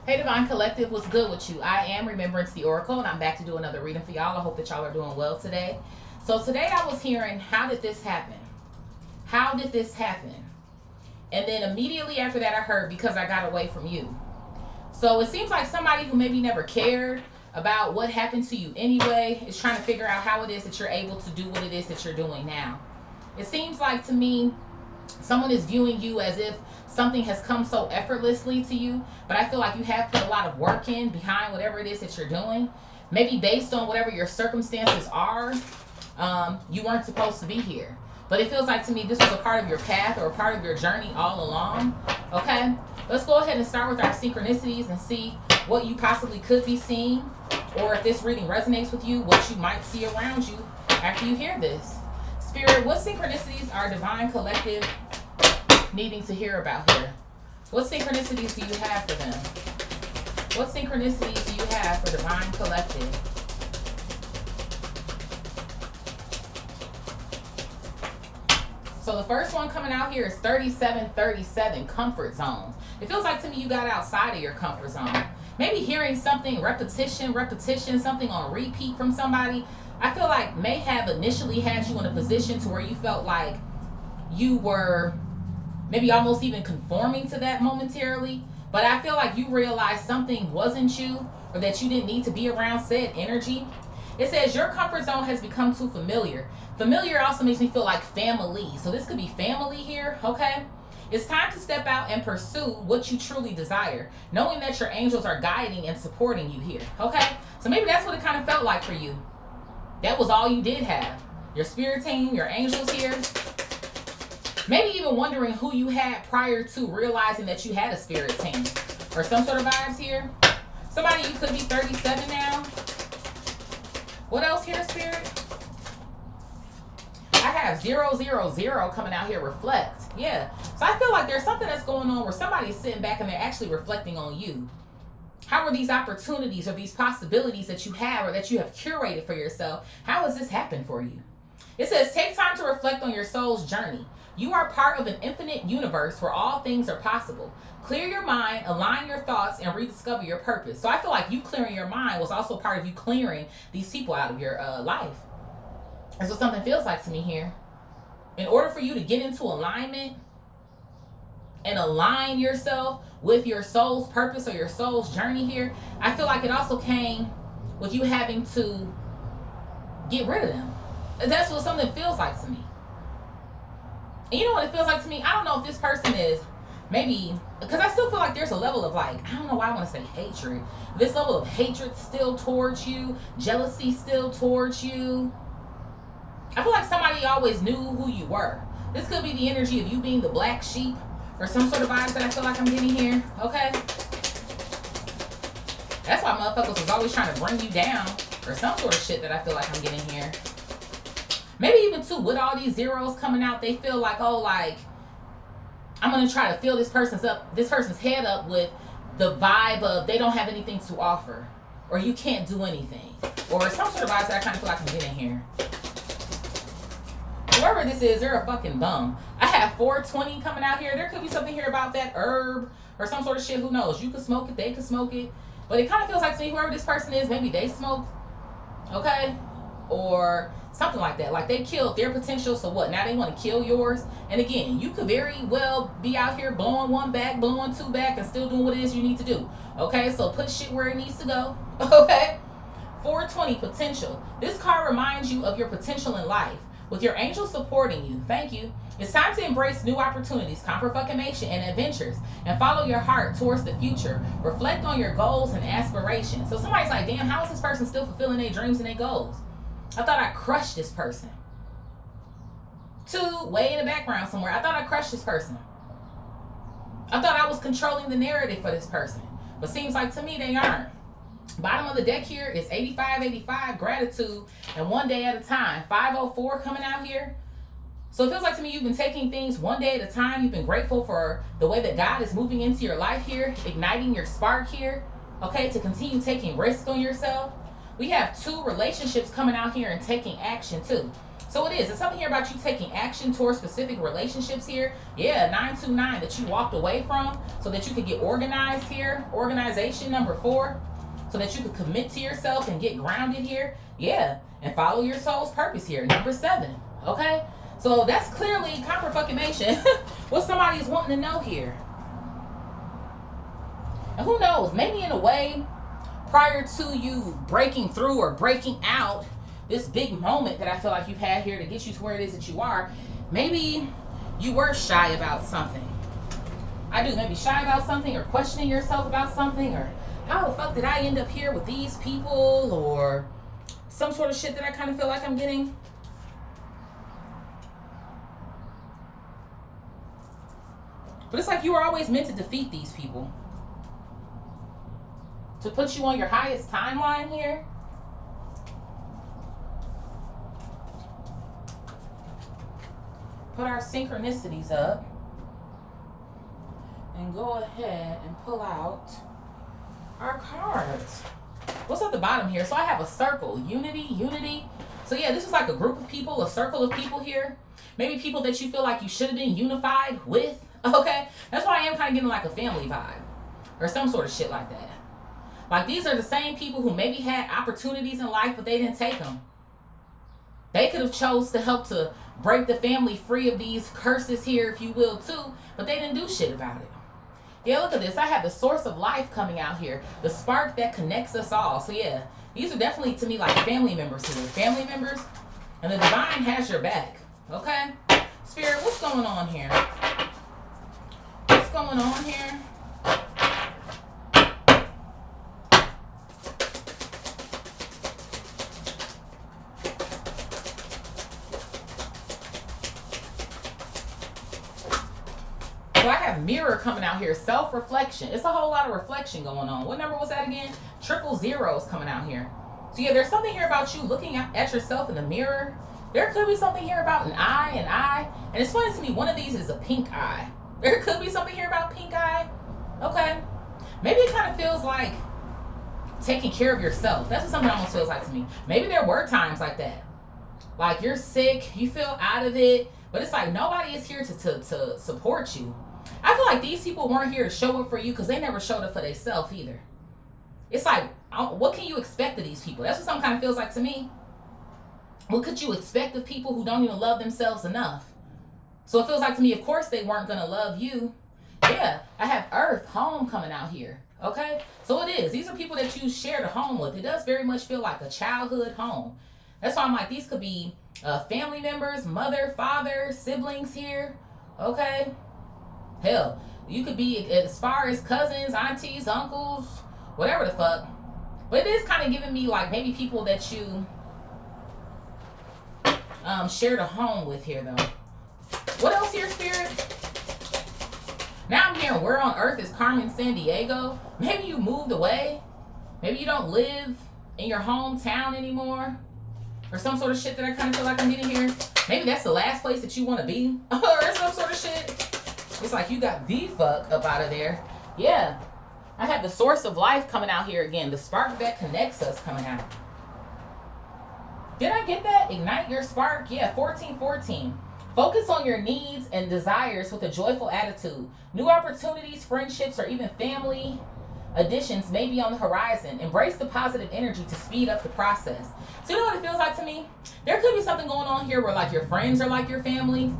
Hey Divine Collective, what's good with you? I am Remembrance the Oracle, and I'm back to do another reading for y'all. I hope that y'all are doing well today. So today I was hearing, how did this happen? How did this happen? And then immediately after that I heard, because I got away from you. So it seems like somebody who maybe never cared about what happened to you anyway is trying to figure out how it is that you're able to do what it is that you're doing now. It seems like to me someone is viewing you as if something has come so effortlessly to you, but I feel like you have put a lot of work in behind whatever it is that you're doing. Maybe based on whatever your circumstances are, you weren't supposed to be here. But it feels like to me this was a part of your path or a part of your journey all along. Okay? Let's go ahead and start with our synchronicities and see what you possibly could be seeing, or if this reading resonates with you, what you might see around you after you hear this. Spirit, what synchronicities are Divine Collective needing to hear about here? What synchronicities do you have for them? What synchronicities do you have for Divine Collective? So the first one coming out here is 3737, comfort zones. It feels like to me you got outside of your comfort zone. Maybe hearing something, repetition, something on repeat from somebody, I feel like may have initially had you in a position to where you felt like you were maybe almost even conforming to that momentarily. But I feel like you realized something wasn't you, or that you didn't need to be around said energy. It says your comfort zone has become too familiar. Familiar also makes me feel like family. So this could be family here, okay? It's time to step out and pursue what you truly desire, knowing that your angels are guiding and supporting you here, okay? So maybe that's what it kind of felt like for you. That was all you did have. Your spirit team, your angels here. Maybe even wondering who you had prior to realizing that you had a spirit team. Or some sort of vibes here. Somebody, you could be 37 now. What else here, Spirit? I have 000 coming out here, reflect. Yeah. So I feel like there's something that's going on where somebody's sitting back and they're actually reflecting on you. How are these opportunities or these possibilities that you have or that you have curated for yourself, how has this happened for you? It says, take time to reflect on your soul's journey. You are part of an infinite universe where all things are possible. Clear your mind, align your thoughts, and rediscover your purpose. So I feel like you clearing your mind was also part of you clearing these people out of your life. That's what something feels like to me here. In order for you to get into alignment and align yourself with your soul's purpose or your soul's journey here, I feel like it also came with you having to get rid of them. That's what something feels like to me. And you know what it feels like to me? I don't know if this person is maybe, because I still feel like there's a level of like, I don't know why I want to say hatred. This level of hatred still towards you, jealousy still towards you. I feel like somebody always knew who you were. This could be the energy of you being the black sheep or some sort of vibes that I feel like I'm getting here, okay? That's why motherfuckers was always trying to bring you down or some sort of shit that I feel like I'm getting here. Maybe even too, with all these zeros coming out, they feel like, oh, like, I'm going to try to fill this person's head up with the vibe of they don't have anything to offer, or you can't do anything, or some sort of vibes that I kind of feel like I'm getting here. Whoever this is, they're a fucking bum. I have 420 coming out here. There could be something here about that herb or some sort of shit. Who knows? You could smoke it. They could smoke it. But it kind of feels like to me, whoever this person is, maybe they smoke. Okay? Or something like that. Like they killed their potential. So what? Now they want to kill yours. And again, you could very well be out here blowing one back, blowing two back, and still doing what it is you need to do. Okay? So put shit where it needs to go. Okay? 420, potential. This card reminds you of your potential in life. With your angels supporting you, thank you. It's time to embrace new opportunities, confirmation, and adventures, and follow your heart towards the future. Reflect on your goals and aspirations. So somebody's like, damn, how is this person still fulfilling their dreams and their goals? I thought I crushed this person. 2, way in the background somewhere. I thought I crushed this person. I thought I was controlling the narrative for this person. But seems like to me they aren't. Bottom of the deck here is 85, gratitude, and one day at a time. 504 coming out here. So it feels like to me you've been taking things one day at a time. You've been grateful for the way that God is moving into your life here, igniting your spark here, okay, to continue taking risks on yourself. We have 2 relationships coming out here and taking action too. So it is. It's something here about you taking action towards specific relationships here. Yeah, 929 that you walked away from so that you could get organized here. Organization number 4. So that you could commit to yourself and get grounded here. Yeah, and follow your soul's purpose here. Number 7. Okay? So that's clearly confirmation what somebody is wanting to know here. And who knows, maybe in a way, prior to you breaking through or breaking out, this big moment that I feel like you've had here to get you to where it is that you are, maybe you were shy about something. I do, maybe shy about something or questioning yourself about something, or how the fuck did I end up here with these people, or some sort of shit that I kind of feel like I'm getting. But it's like you were always meant to defeat these people. To put you on your highest timeline here. Put our synchronicities up. And go ahead and pull out our cards. What's at the bottom here? So I have a circle. Unity. So yeah, this is like a group of people, a circle of people here. Maybe people that you feel like you should have been unified with. Okay? That's why I am kind of getting like a family vibe. Or some sort of shit like that. Like these are the same people who maybe had opportunities in life, but they didn't take them. They could have chose to help to break the family free of these curses here, if you will, too. But they didn't do shit about it. Yeah, look at this. I have the source of life coming out here. The spark that connects us all. So yeah, these are definitely to me like family members here. Family members. And the divine has your back. Okay? Spirit, what's going on here? What's going on here? So I have mirror coming out here. Self-reflection. It's a whole lot of reflection going on. What number was that again? 000 is coming out here. So yeah, there's something here about you looking at yourself in the mirror. There could be something here about an eye. And it's funny to me, one of these is a pink eye. There could be something here about pink eye. Okay. Maybe it kind of feels like taking care of yourself. That's what something almost feels like to me. Maybe there were times like that. Like you're sick, you feel out of it, but it's like nobody is here to support you. I feel like these people weren't here to show up for you because they never showed up for themselves either. It's like, what can you expect of these people? That's what something kind of feels like to me. What could you expect of people who don't even love themselves enough? So it feels like to me, of course they weren't going to love you. Yeah, I have Earth, home coming out here. Okay? So it is. These are people that you shared a home with. It does very much feel like a childhood home. That's why I'm like, these could be family members, mother, father, siblings here. Okay? Hell, you could be as far as cousins, aunties, uncles, whatever the fuck. But it is kind of giving me like maybe people that you shared a home with here though. What else here, Spirit? Now I'm hearing where on earth is Carmen Sandiego? Maybe you moved away. Maybe you don't live in your hometown anymore. Or some sort of shit that I kind of feel like I'm getting here. Maybe that's the last place that you want to be. Or some sort of shit. It's like you got the fuck up out of there. Yeah. I have the source of life coming out here again. The spark that connects us coming out. Did I get that? Ignite your spark. Yeah, 1414. Focus on your needs and desires with a joyful attitude. New opportunities, friendships, or even family additions may be on the horizon. Embrace the positive energy to speed up the process. So you know what it feels like to me? There could be something going on here where like your friends are like your family.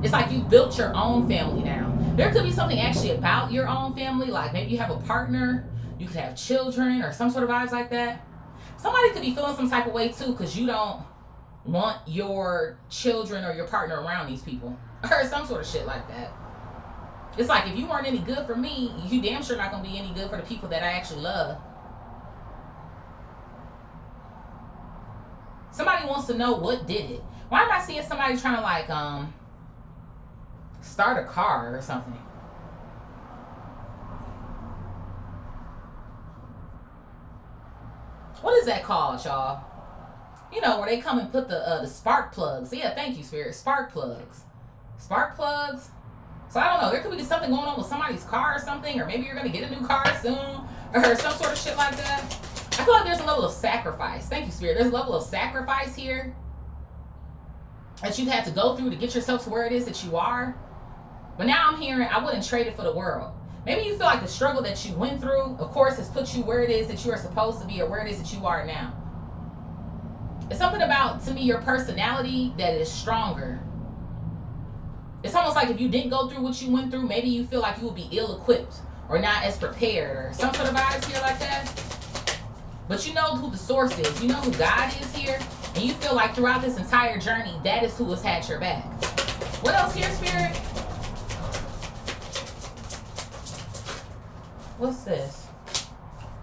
It's like you built your own family now. There could be something actually about your own family. Like maybe you have a partner. You could have children or some sort of vibes like that. Somebody could be feeling some type of way too because you don't want your children or your partner around these people. Or some sort of shit like that. It's like if you weren't any good for me, you damn sure not going to be any good for the people that I actually love. Somebody wants to know what did it. Why am I seeing somebody trying to like start a car or something? What is that called, y'all? You know, where they come and put the spark plugs. Yeah, thank you, Spirit. Spark plugs. Spark plugs. So I don't know. There could be something going on with somebody's car or something. Or maybe you're going to get a new car soon. Or some sort of shit like that. I feel like there's a level of sacrifice. Thank you, Spirit. There's a level of sacrifice here. that you've had to go through to get yourself to where it is that you are. But now I'm hearing, I wouldn't trade it for the world. Maybe you feel like the struggle that you went through, of course, has put you where it is that you are supposed to be, or where it is that you are now. It's something about, to me, your personality that is stronger. It's almost like if you didn't go through what you went through, maybe you feel like you would be ill-equipped or not as prepared, or some sort of vibes here like that. But you know who the source is. You know who God is here. And you feel like throughout this entire journey, that is who has had your back. What else here, Spirit? What's this?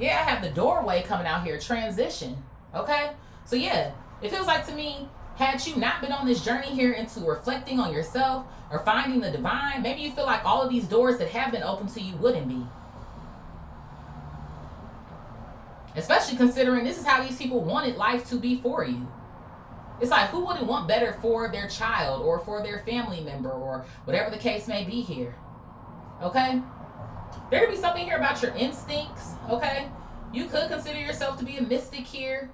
Yeah, I have the doorway coming out here. Transition. Okay? So yeah, it feels like to me, had you not been on this journey here into reflecting on yourself or finding the divine, maybe you feel like all of these doors that have been open to you wouldn't be. Especially considering this is how these people wanted life to be for you. It's like, who wouldn't want better for their child or for their family member or whatever the case may be here? Okay? There could be something here about your instincts. Okay? You could consider yourself to be a mystic here.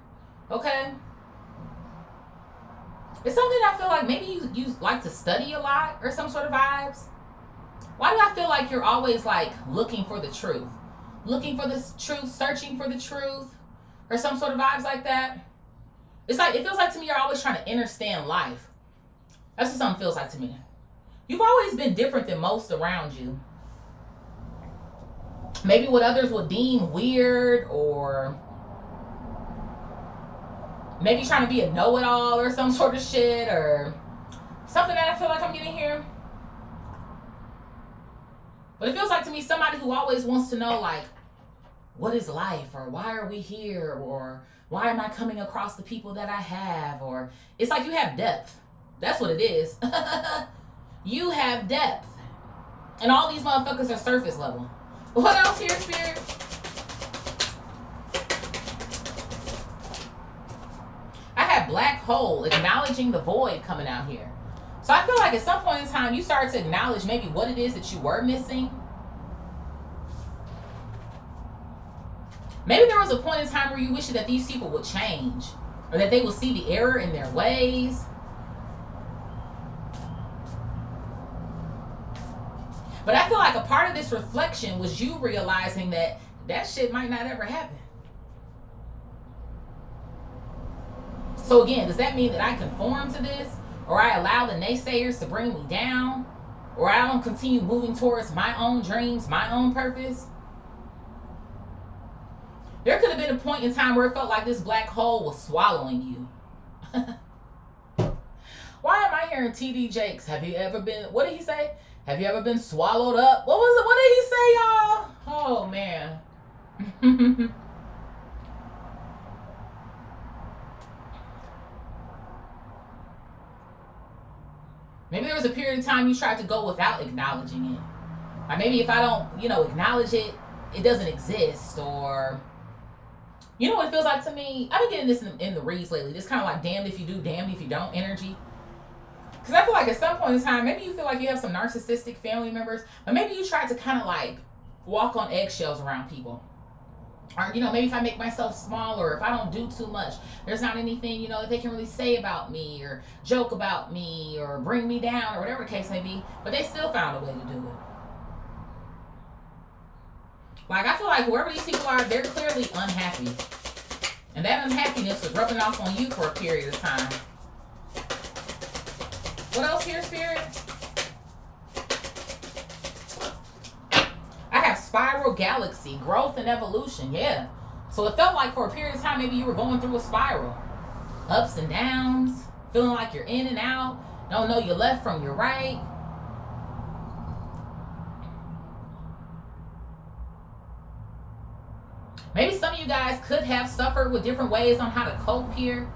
Okay? It's something I feel like maybe you like to study a lot or some sort of vibes. Why do I feel like you're always like looking for the truth? Looking for this truth, searching for the truth, or some sort of vibes like that? It's like, it feels like to me you're always trying to understand life. That's what something feels like to me. You've always been different than most around you. Maybe what others would deem weird, or maybe trying to be a know-it-all or some sort of shit, or something that I feel like I'm getting here. But it feels like to me somebody who always wants to know, like, what is life? Or why are we here? Or why am I coming across the people that I have? Or it's like you have depth. That's what it is. You have depth. And all these motherfuckers are surface level. What else here, Spirit? I have black hole, acknowledging the void coming out here. So I feel like at some point in time, you start to acknowledge maybe what it is that you were missing. Maybe there was a point in time where you wish that these people would change, or that they would see the error in their ways. But I feel like a part of this reflection was you realizing that that shit might not ever happen. So again, does that mean that I conform to this? Or I allow the naysayers to bring me down? Or I don't continue moving towards my own dreams, my own purpose? There could have been a point in time where it felt like this black hole was swallowing you. Why am I hearing TD Jakes? Have you ever been, what did he say? Have you ever been swallowed up? What was it? What did he say, y'all? Oh, man. Maybe there was a period of time you tried to go without acknowledging it. Or maybe if I don't, acknowledge it, it doesn't exist. Or, you know what it feels like to me? I've been getting this in the reads lately. This kind of like damned if you do, damned if you don't energy. Because I feel like at some point in time, maybe you feel like you have some narcissistic family members, but maybe you try to kind of like walk on eggshells around people. Or, maybe if I make myself small, or if I don't do too much, there's not anything, that they can really say about me or joke about me or bring me down or whatever the case may be, but they still found a way to do it. Like, I feel like whoever these people are, they're clearly unhappy. And that unhappiness was rubbing off on you for a period of time. What else here, Spirit? I have spiral galaxy, growth and evolution. Yeah. So it felt like for a period of time, maybe you were going through a spiral. Ups and downs. Feeling like you're in and out. Don't know your left from your right. Maybe some of you guys could have suffered with different ways on how to cope here.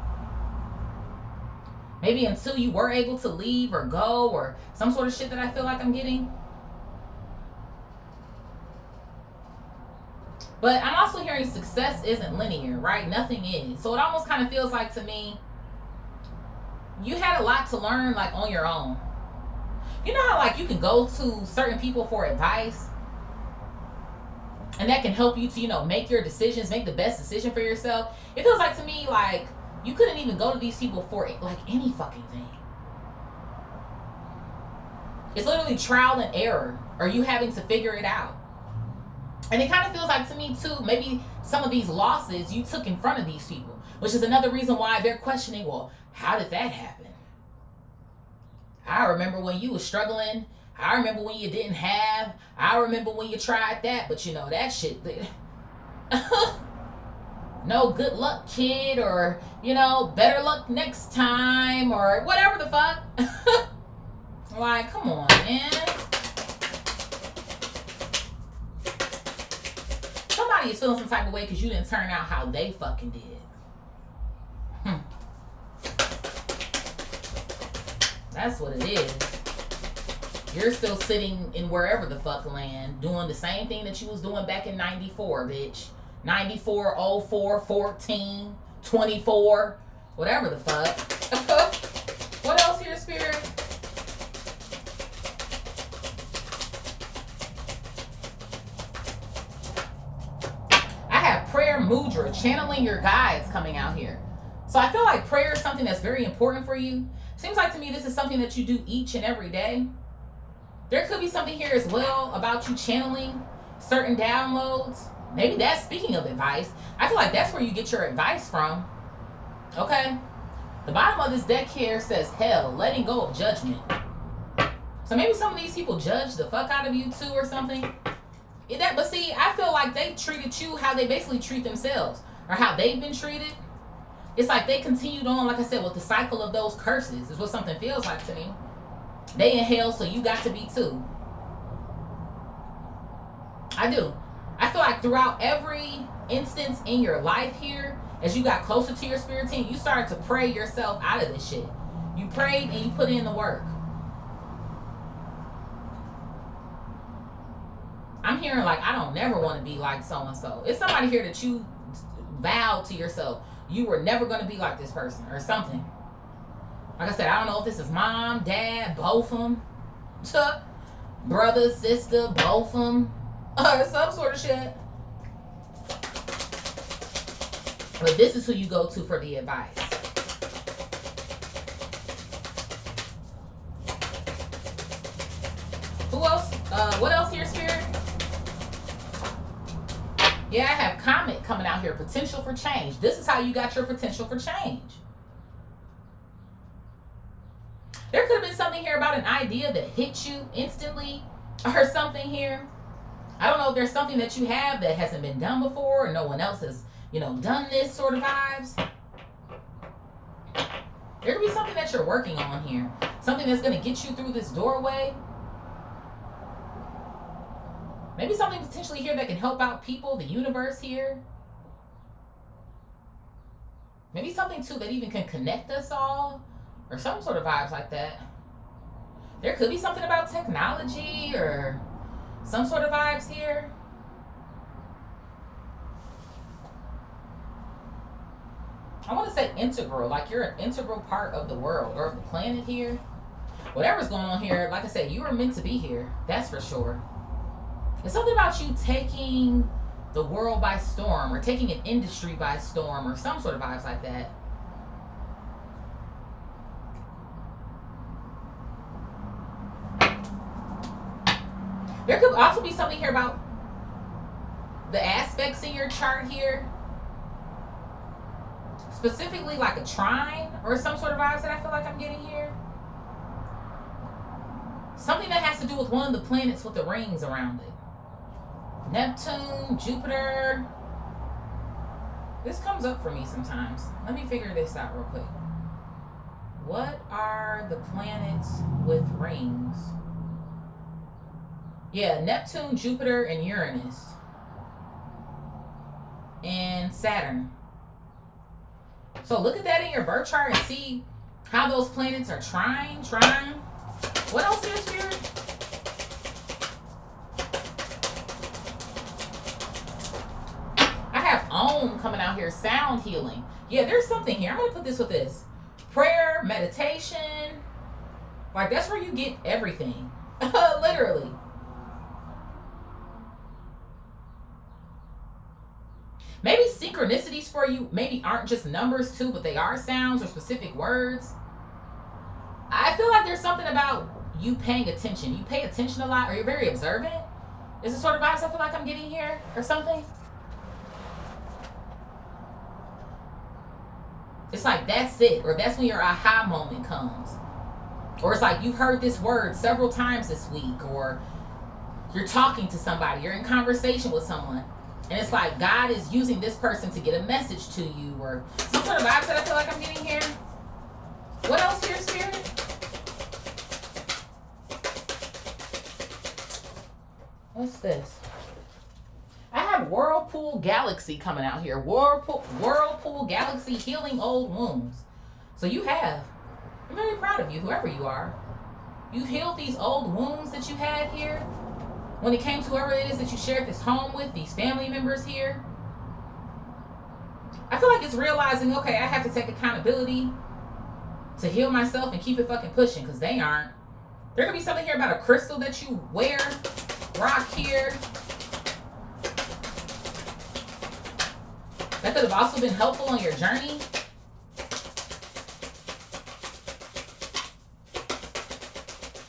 Maybe until you were able to leave or go, or some sort of shit that I feel like I'm getting. But I'm also hearing success isn't linear, right? Nothing is. So it almost kind of feels like to me, you had a lot to learn like on your own. You know how like you can go to certain people for advice? And that can help you to, make your decisions, make the best decision for yourself. It feels like to me like you couldn't even go to these people for like any fucking thing. It's literally trial and error, or you having to figure it out. And it kind of feels like to me too, maybe some of these losses you took in front of these people, which is another reason why they're questioning, well, how did that happen? I remember when you were struggling. I remember when you didn't have. I remember when you tried that, but you know, that shit. No good luck, kid, or, you know, better luck next time, or whatever the fuck. Like, come on, man. Somebody is feeling some type of way because you didn't turn out how they fucking did. That's what it is. You're still sitting in wherever the fuck land, doing the same thing that you was doing back in 94, bitch. 94, 04, 14, 24, whatever the fuck. What else here, Spirit? I have prayer mudra, channeling your guides coming out here. So I feel like prayer is something that's very important for you. Seems like to me this is something that you do each and every day. There could be something here as well about you channeling certain downloads. Maybe that's, speaking of advice, I feel like that's where you get your advice from. Okay? The bottom of this deck here says hell, letting go of judgment. So maybe some of these people judge the fuck out of you too or something. But see, I feel like they treated you how they basically treat themselves, or how they've been treated. It's like they continued on, like I said, with the cycle of those curses is what something feels like to me. They in hell, so you got to be too. I do. I feel like throughout every instance in your life here, as you got closer to your spirit team, you started to pray yourself out of this shit. You prayed and you put in the work. I'm hearing like, I don't never want to be like so-and-so. It's somebody here that you vowed to yourself you were never going to be like this person or something. Like I said, I don't know if this is mom, dad, both of them, brother, sister, both of them, or some sort of shit. But this is who you go to for the advice. Who else? What else here, Spirit? Yeah, I have comment coming out here. Potential for change. This is how you got your potential for change. There could have been something here about an idea that hit you instantly or something here. I don't know if there's something that you have that hasn't been done before or no one else has, done this sort of vibes. There could be something that you're working on here. Something that's going to get you through this doorway. Maybe something potentially here that can help out people, the universe here. Maybe something too that even can connect us all, or some sort of vibes like that. There could be something about technology or some sort of vibes here. I want to say integral, like you're an integral part of the world or of the planet here. Whatever's going on here, like I said, you were meant to be here. That's for sure. It's something about you taking the world by storm or taking an industry by storm or some sort of vibes like that. There could also be something here about the aspects in your chart here. Specifically like a trine or some sort of vibes that I feel like I'm getting here. Something that has to do with one of the planets with the rings around it. Neptune, Jupiter. This comes up for me sometimes. Let me figure this out real quick. What are the planets with rings? Yeah, Neptune, Jupiter, and Uranus. And Saturn. So look at that in your birth chart and see how those planets are trine. What else is Spirit? I have Om coming out here, sound healing. Yeah, there's something here. I'm going to put this with this. Prayer, meditation. Like, that's where you get everything. Literally. Maybe synchronicities for you maybe aren't just numbers too, but they are sounds or specific words. I feel like there's something about you paying attention. You pay attention a lot, or you're very observant. Is the sort of vibes I feel like I'm getting here or something? It's like that's it, or that's when your aha moment comes. Or it's like you've heard this word several times this week, or you're talking to somebody, you're in conversation with someone, and it's like God is using this person to get a message to you, or some sort of vibes that I feel like I'm getting here. What else here, Spirit? What's this? I have Whirlpool Galaxy coming out here. Whirlpool Galaxy, healing old wounds. So you have. I'm very proud of you, whoever you are. You've healed these old wounds that you had here. When it came to whoever it is that you shared this home with, these family members here. I feel like it's realizing, okay, I have to take accountability to heal myself and keep it fucking pushing, because they aren't. There could be something here about a crystal that you wear, rock here. That could have also been helpful on your journey.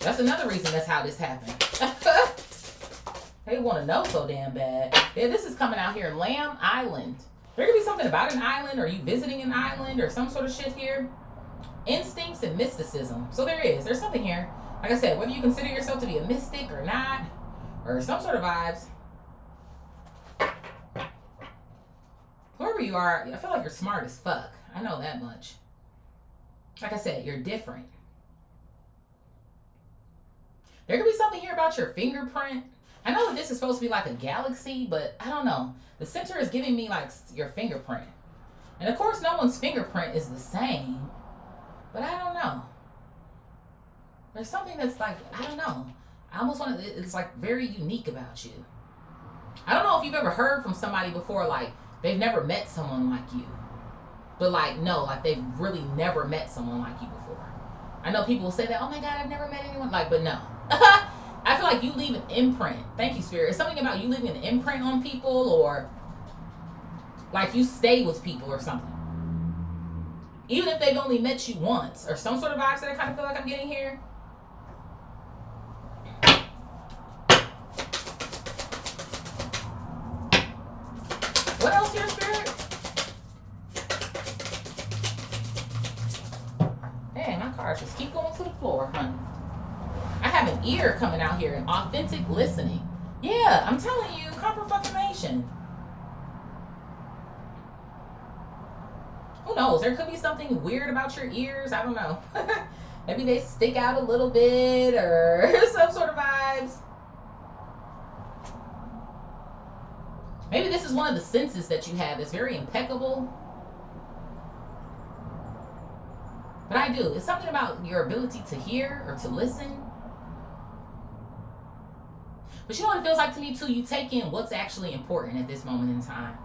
That's another reason that's how this happened. They want to know so damn bad. Yeah, this is coming out here, Lamb Island. There could be something about an island, or you visiting an island, or some sort of shit here. Instincts and mysticism. So there's something here. Like I said, whether you consider yourself to be a mystic or not, or some sort of vibes. Whoever you are, I feel like you're smart as fuck. I know that much. Like I said, you're different. There could be something here about your fingerprint. I know that this is supposed to be like a galaxy, but I don't know. The center is giving me like your fingerprint. And of course, no one's fingerprint is the same. But I don't know. There's something that's like, I don't know. I almost want to, it's like very unique about you. I don't know if you've ever heard from somebody before, like they've never met someone like you. But like, no, like they've really never met someone like you before. I know people will say that, oh my God, I've never met anyone. Like, but no. I feel like you leave an imprint. Thank you, Spirit. It's something about you leaving an imprint on people, or like you stay with people or something. Even if they've only met you once, or some sort of vibes that I kind of feel like I'm getting here. What else here, Spirit? Dang, my cards just keep going to the floor, honey. I have an ear coming out here, and authentic listening. Yeah, I'm telling you, confirmation. Who knows? There could be something weird about your ears. I don't know. Maybe they stick out a little bit, or some sort of vibes. Maybe this is one of the senses that you have that's very impeccable. But I do. It's something about your ability to hear or to listen. But you know what it feels like to me too? You take in what's actually important at this moment in time.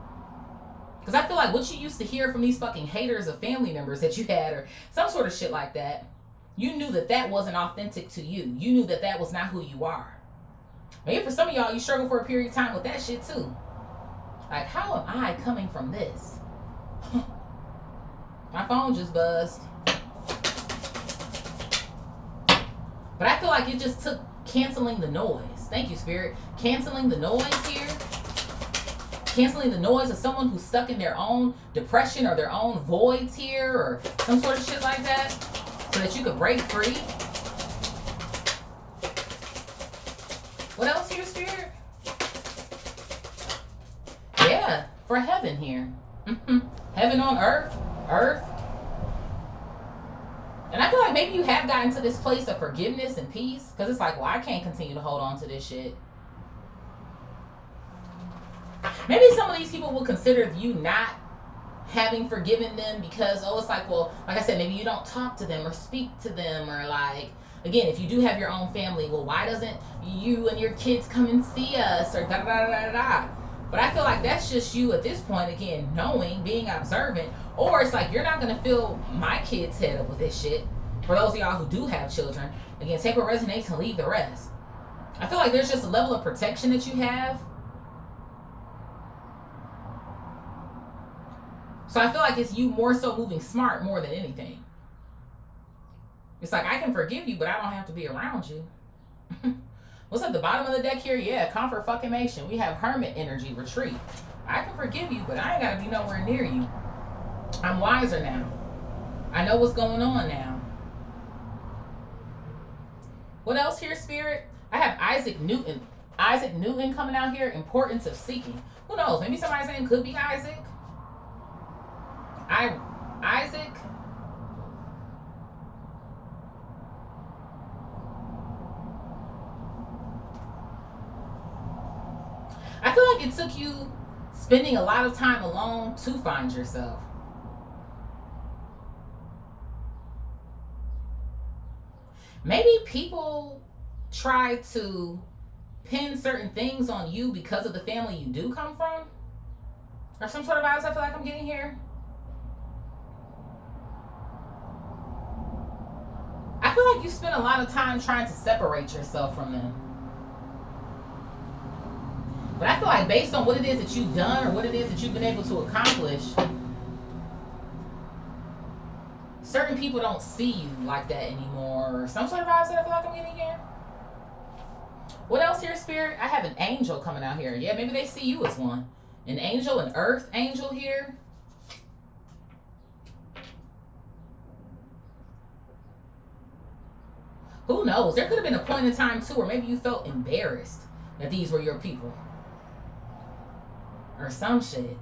Because I feel like what you used to hear from these fucking haters of family members that you had, or some sort of shit like that, you knew that that wasn't authentic to you. You knew that that was not who you are. Maybe for some of y'all, you struggle for a period of time with that shit too. Like, how am I coming from this? My phone just buzzed. But I feel like it just took canceling the noise. Thank you, Spirit. Canceling the noise here. Canceling the noise of someone who's stuck in their own depression or their own voids here, or some sort of shit like that, so that you could break free. What else here, Spirit? Yeah, for heaven here. Heaven on earth. Earth. And I feel like maybe you have gotten to this place of forgiveness and peace, because it's like, well, I can't continue to hold on to this shit. Maybe some of these people will consider you not having forgiven them because, oh, it's like, well, like I said, maybe you don't talk to them or speak to them, or like, again, if you do have your own family, well, why doesn't you and your kids come and see us, or da da da da da. But I feel like that's just you at this point, again, knowing, being observant, or it's like, you're not going to fill my kid's head up with this shit. For those of y'all who do have children, again, take what resonates and leave the rest. I feel like there's just a level of protection that you have. So I feel like it's you more so moving smart more than anything. It's like, I can forgive you, but I don't have to be around you. What's at the bottom of the deck here? Yeah, comfort fucking mation. We have hermit energy, retreat. I can forgive you, but I ain't gotta be nowhere near you. I'm wiser now. I know what's going on now. What else here, Spirit? I have Isaac Newton. Isaac Newton coming out here. Importance of seeking. Who knows? Maybe somebody's name could be Isaac. Isaac. I feel like it took you spending a lot of time alone to find yourself. Maybe people try to pin certain things on you because of the family you do come from. Or some sort of vibes I feel like I'm getting here. I feel like you spend a lot of time trying to separate yourself from them. But I feel like based on what it is that you've done or what it is that you've been able to accomplish, certain people don't see you like that anymore. Or some sort of vibes that I feel like I'm getting here. What else here, Spirit? I have an angel coming out here. Yeah, maybe they see you as one. An angel, an earth angel here. Who knows? There could have been a point in time, too, where maybe you felt embarrassed that these were your people. Or some shit.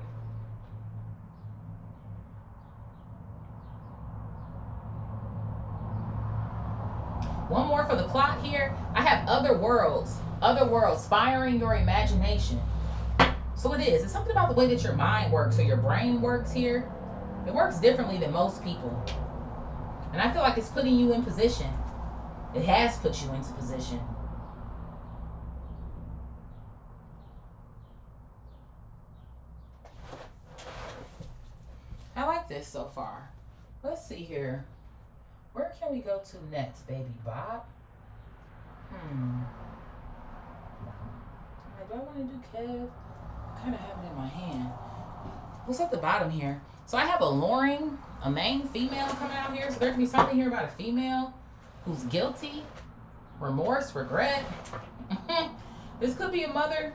One more for the plot here. I have other worlds. Other worlds, firing your imagination. So it is. It's something about the way that your mind works or your brain works here. It works differently than most people. And I feel like it's putting you in position. It has put you into position. I like this so far. Let's see here. Where can we go to next, baby Bob? Do I want to do Kev? I kind of have it in my hand. What's at the bottom here? So I have a luring, a main female coming out here. So there can be something here about a female who's guilty, remorse, regret. This could be a mother.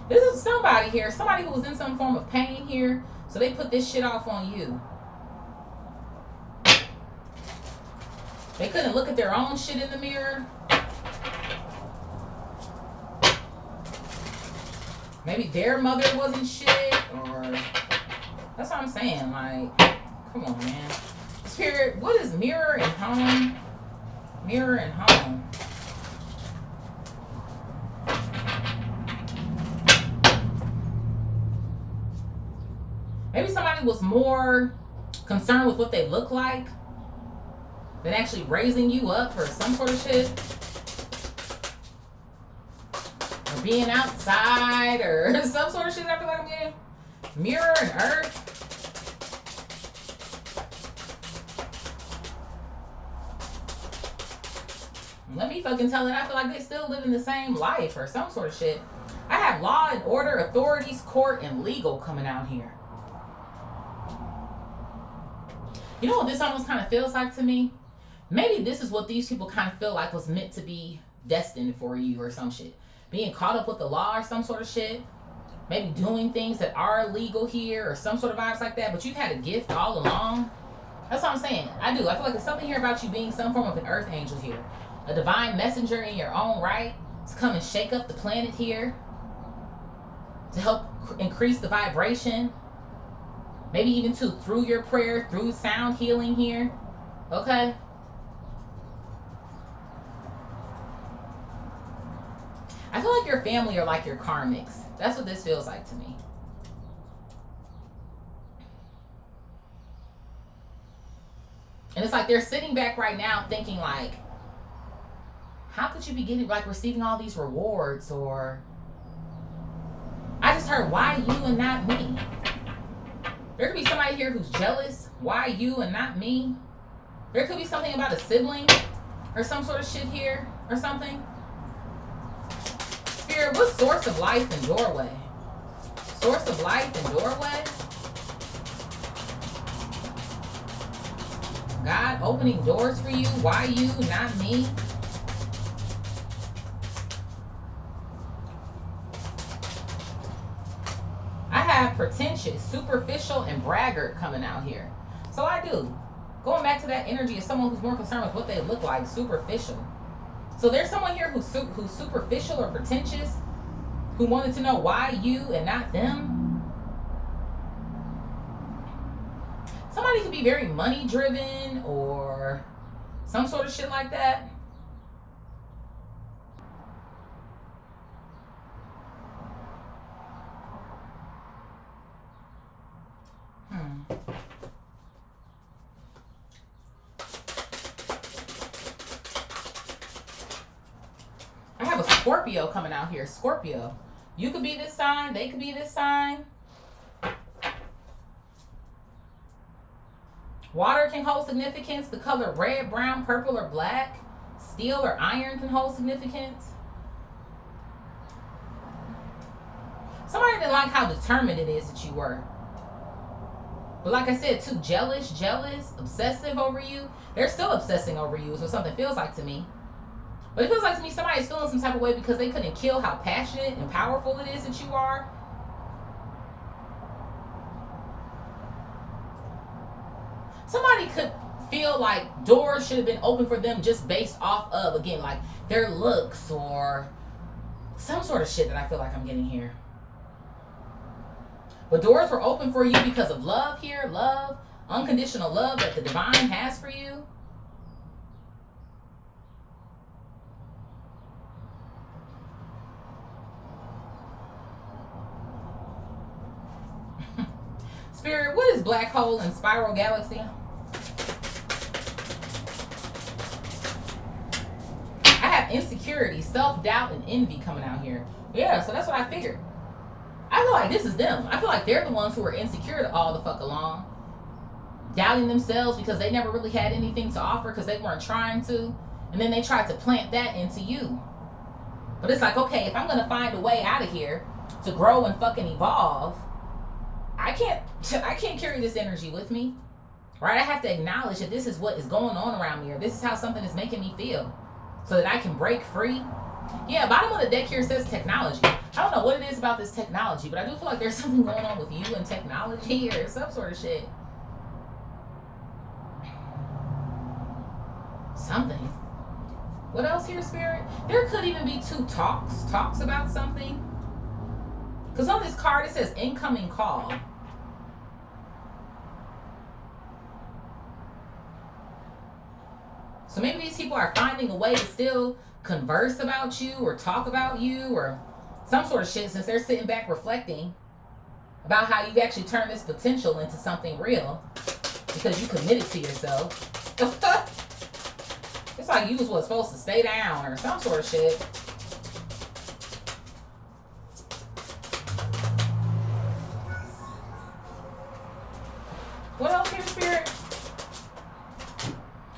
This is somebody here, somebody who was in some form of pain here. So they put this shit off on you. They couldn't look at their own shit in the mirror. Maybe their mother wasn't shit, or that's what I'm saying. Like, come on, man. Spirit, what is mirror and home? Mirror and home. Maybe somebody was more concerned with what they look like than actually raising you up or some sort of shit. Or being outside or some sort of shit I feel like I'm getting. Mirror and earth. Let me fucking tell it. I feel like they still live in the same life or some sort of shit. I have law and order, authorities, court, and legal coming out here. You know what this almost kind of feels like to me? Maybe this is what these people kind of feel like was meant to be destined for you or some shit. Being caught up with the law or some sort of shit. Maybe doing things that are illegal here or some sort of vibes like that. But you've had a gift all along. That's what I'm saying. I do. I feel like there's something here about you being some form of an earth angel here. A divine messenger in your own right to come and shake up the planet here. To help increase the vibration. Maybe even through your prayer, through sound healing here. Okay? I feel like your family are like your karmics. That's what this feels like to me. And it's like they're sitting back right now thinking like, how could you be getting, like, receiving all these rewards? Or, I just heard, why you and not me? There could be somebody here who's jealous. Why you and not me? There could be something about a sibling or some sort of shit here or something. Spirit, what's source of life and doorway? Source of life and doorway? God opening doors for you. Why you, not me? I have pretentious, superficial, and braggart coming out here. So I do. Going back to that energy of someone who's more concerned with what they look like, superficial. So there's someone here who's superficial or pretentious, who wanted to know why you and not them. Somebody could be very money driven or some sort of shit like that. I have a Scorpio coming out here. Scorpio. You could be this sign. They could be this sign. Water can hold significance. The color red, brown, purple, or black. Steel or iron can hold significance. Somebody didn't like how determined it is that you were. But like I said, too, jealous, obsessive over you. They're still obsessing over you is what something feels like to me. But it feels like to me somebody's feeling some type of way because they couldn't kill how passionate and powerful it is that you are. Somebody could feel like doors should have been open for them just based off of, again, like their looks or some sort of shit that I feel like I'm getting here. But doors were open for you because of love here, love, unconditional love that the divine has for you. Spirit, what is black hole and spiral galaxy? I have insecurity, self-doubt, and envy coming out here. Yeah, so that's what I figured. I feel like this is them. I feel like they're the ones who are insecure all the fuck along. Doubting themselves because they never really had anything to offer because they weren't trying to. And then they tried to plant that into you. But it's like, okay, if I'm going to find a way out of here to grow and fucking evolve, I can't carry this energy with me, right? I have to acknowledge that this is what is going on around me, or this is how something is making me feel, so that I can break free. Yeah, bottom of the deck here says technology. I don't know what it is about this technology, but I do feel like there's something going on with you and technology or some sort of shit. Something. What else here, Spirit? There could even be two talks about something. Because on this card, it says incoming call. So maybe these people are finding a way to still converse about you or talk about you or some sort of shit, since they're sitting back reflecting about how you actually turn this potential into something real because you committed to yourself. It's like you was supposed to stay down or some sort of shit. What else here, Spirit?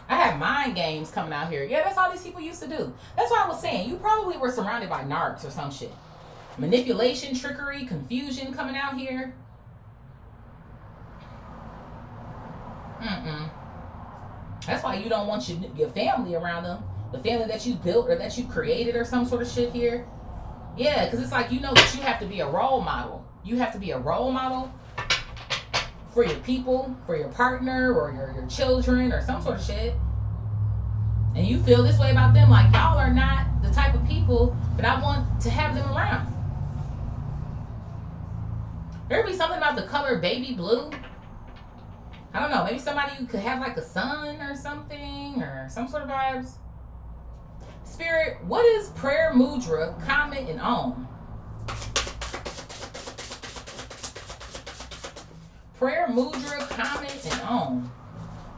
I have mind games coming out here. Yeah, that's all these people used to do. That's why I was saying, you probably were surrounded by narcs or some shit. Manipulation, trickery, confusion coming out here. That's why you don't want your family around them. The family that you built or that you created or some sort of shit here. Yeah, because it's like, you know that you have to be a role model. You have to be a role model for your people, for your partner, or your children, or some sort of shit. And you feel this way about them, like y'all are not the type of people that I want to have them around. There'd be something about the color baby blue. I don't know, maybe somebody you could have like a son or something, or some sort of vibes. Spirit, what is prayer mudra, comment, and om? Prayer mudra, comment, and om.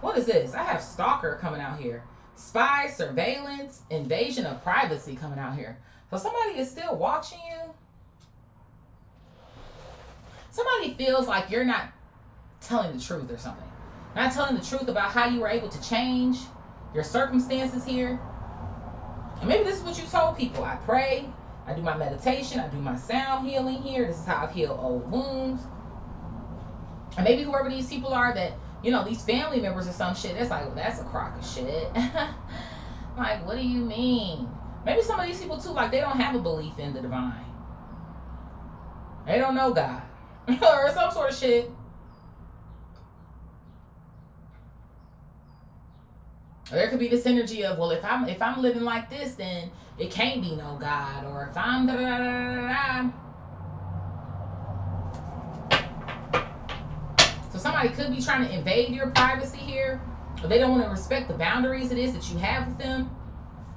What is this? I have stalker coming out here. Spy, surveillance, invasion of privacy coming out here. So somebody is still watching you. Somebody feels like you're not telling the truth or something. Not telling the truth about how you were able to change your circumstances here. And maybe this is what you told people. I pray, I do my meditation, I do my sound healing here. This is how I've healed old wounds. And maybe whoever these people are that, you know, these family members or some shit, that's like, well, that's a crock of shit. Like, what do you mean? Maybe some of these people too, like, they don't have a belief in the divine. They don't know God. Or some sort of shit. There could be this energy of, well, if I'm living like this, then it can't be no God. Or if I'm da da da da da. So somebody could be trying to invade your privacy here, or they don't want to respect the boundaries it is that you have with them,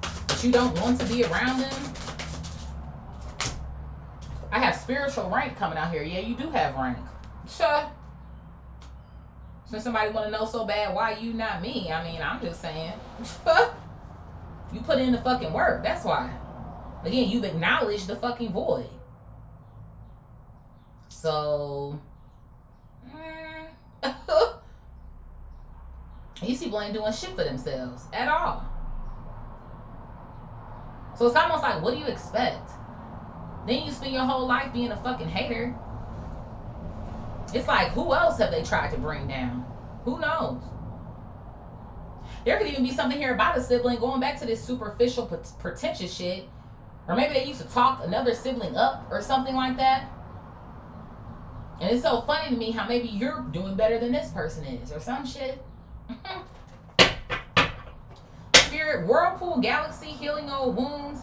that you don't want to be around them. I have spiritual rank coming out here. Yeah, you do have rank. Sure. Since somebody want to know so bad why you not me, I mean, I'm just saying. You put in the fucking work. That's why. Again, you've acknowledged the fucking void. So, these people ain't doing shit for themselves at all. So it's almost like, what do you expect? Then you spend your whole life being a fucking hater. It's like, who else have they tried to bring down? Who knows? There could even be something here about a sibling going back to this superficial, pretentious shit. Or maybe they used to talk another sibling up or something like that. And it's so funny to me how maybe you're doing better than this person is or some shit. Spirit, Whirlpool, Galaxy, Healing Old Wounds,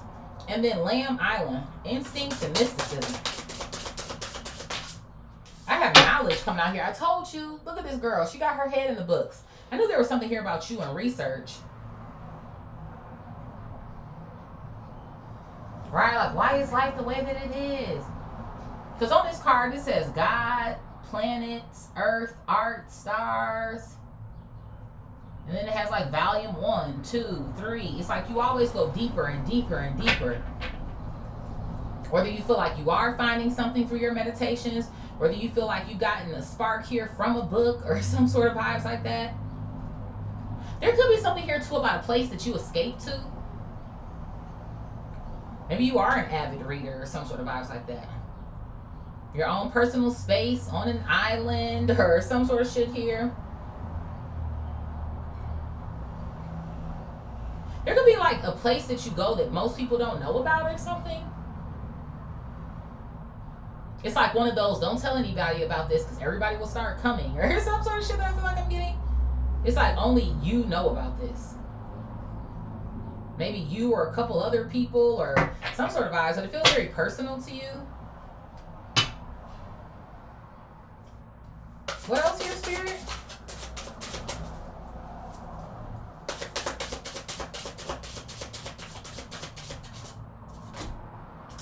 and then Lamb Island, Instincts and Mysticism. I have knowledge coming out here. I told you, look at this girl. She got her head in the books. I knew there was something here about you and research. Right? Like, why is life the way that it is? Because on this card, it says God, planets, earth, art, stars. And then it has like volume 1, 2, 3. It's like you always go deeper and deeper and deeper. Whether you feel like you are finding something through your meditations, whether you feel like you've gotten a spark here from a book or some sort of vibes like that. There could be something here too about a place that you escaped to. Maybe you are an avid reader or some sort of vibes like that. Your own personal space on an island or some sort of shit here. There could be like a place that you go that most people don't know about or something. It's like one of those, don't tell anybody about this because everybody will start coming. Or some sort of shit that I feel like I'm getting. It's like only you know about this. Maybe you or a couple other people or some sort of vibes, but it feels very personal to you. What else here, Spirit?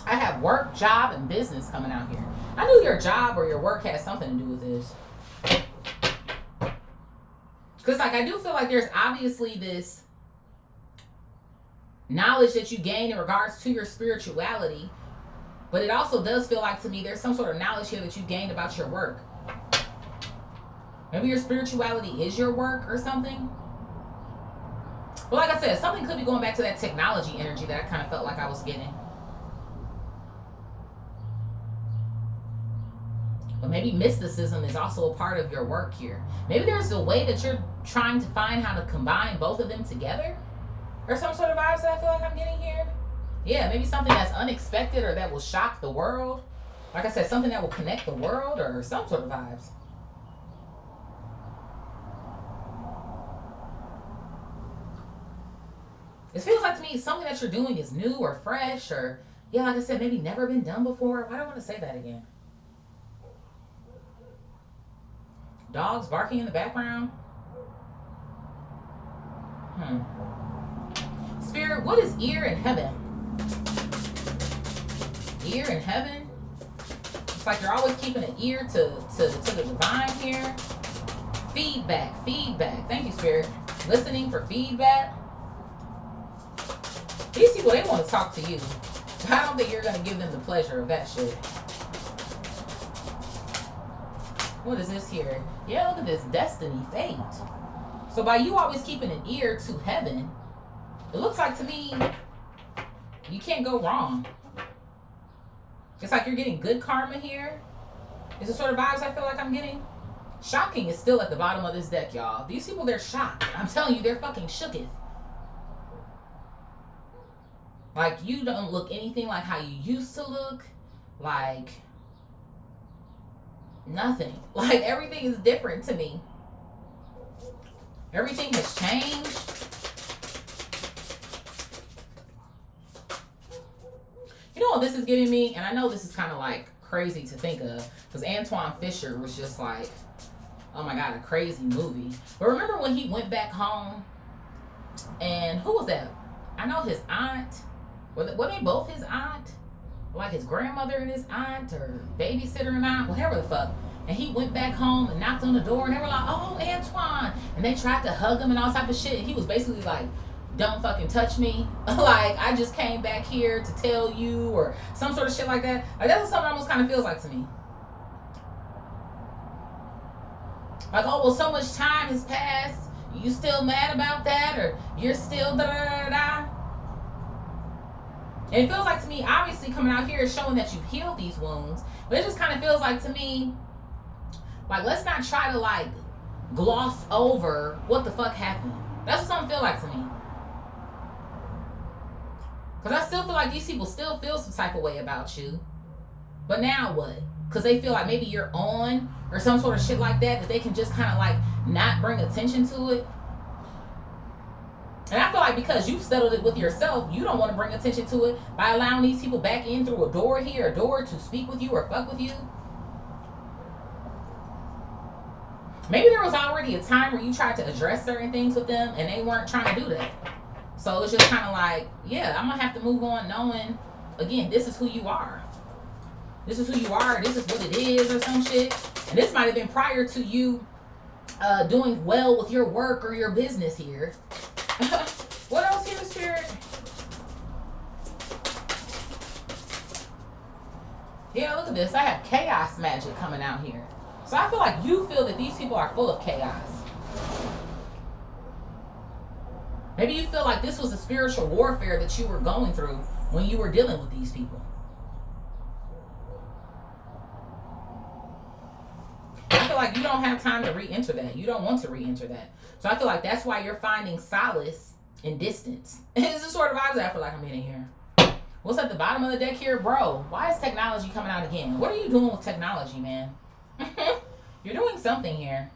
I have work, job, and business coming out here. I knew your job or your work has something to do with this. Because like I do feel like there's obviously this knowledge that you gain in regards to your spirituality. But it also does feel like to me there's some sort of knowledge here that you've gained about your work. Maybe your spirituality is your work or something. But like I said, something could be going back to that technology energy that I kind of felt like I was getting. But maybe mysticism is also a part of your work here. Maybe there's a way that you're trying to find how to combine both of them together. Or some sort of vibes that I feel like I'm getting here. Yeah, maybe something that's unexpected or that will shock the world. Like I said, something that will connect the world or some sort of vibes. It feels like to me something that you're doing is new or fresh or, yeah, like I said, maybe never been done before. Why do I want to say that again? Dogs barking in the background. Spirit, what is ear in heaven? Ear in heaven? It's like you're always keeping an ear to the divine here. Feedback, feedback. Thank you, Spirit. Listening for feedback. These people, they want to talk to you. I don't think you're going to give them the pleasure of that shit. What is this here? Yeah, look at this. Destiny, fate. So by you always keeping an ear to heaven, it looks like to me, you can't go wrong. It's like you're getting good karma here. It's the sort of vibes I feel like I'm getting. Shocking is still at the bottom of this deck, y'all. These people, they're shocked. I'm telling you, they're fucking shooketh. Like, you don't look anything like how you used to look. Like, nothing. Like, everything is different to me. Everything has changed. You know what this is giving me? And I know this is kind of like crazy to think of, because Antoine Fisher was just like, oh my God, a crazy movie. But remember when he went back home, and who was that? I know his aunt. Were they both his aunt? Like his grandmother and his aunt, or babysitter and aunt, whatever the fuck. And he went back home and knocked on the door, and they were like, oh, Antoine. And they tried to hug him and all type of shit. And he was basically like, don't fucking touch me. Like, I just came back here to tell you, or some sort of shit like that. Like, that's what something almost kind of feels like to me. Like, oh, well, so much time has passed. You still mad about that? Or you're still da-da-da-da? And it feels like to me, obviously coming out here is showing that you've healed these wounds. But it just kind of feels like to me, like, let's not try to, like, gloss over what the fuck happened. That's what something feel like to me. Because I still feel like these people still feel some type of way about you. But now what? Because they feel like maybe you're on or some sort of shit like that they can just kind of, like, not bring attention to it. And I feel like because you've settled it with yourself, you don't want to bring attention to it by allowing these people back in through a door here, a door to speak with you or fuck with you. Maybe there was already a time where you tried to address certain things with them and they weren't trying to do that. So it's just kind of like, yeah, I'm going to have to move on knowing, again, this is who you are. This is who you are. This is what it is or some shit. And this might have been prior to you doing well with your work or your business here. What else here, Spirit? Yeah, look at this. I have chaos magic coming out here. So I feel like you feel that these people are full of chaos. Maybe you feel like this was a spiritual warfare that you were going through when you were dealing with these people. I feel like you don't have time to re-enter that. You don't want to re-enter that. So I feel like that's why you're finding solace in distance. It's the sort of vibes that I feel like I'm getting here. What's at the bottom of the deck here? Bro, why is technology coming out again? What are you doing with technology, man? You're doing something here.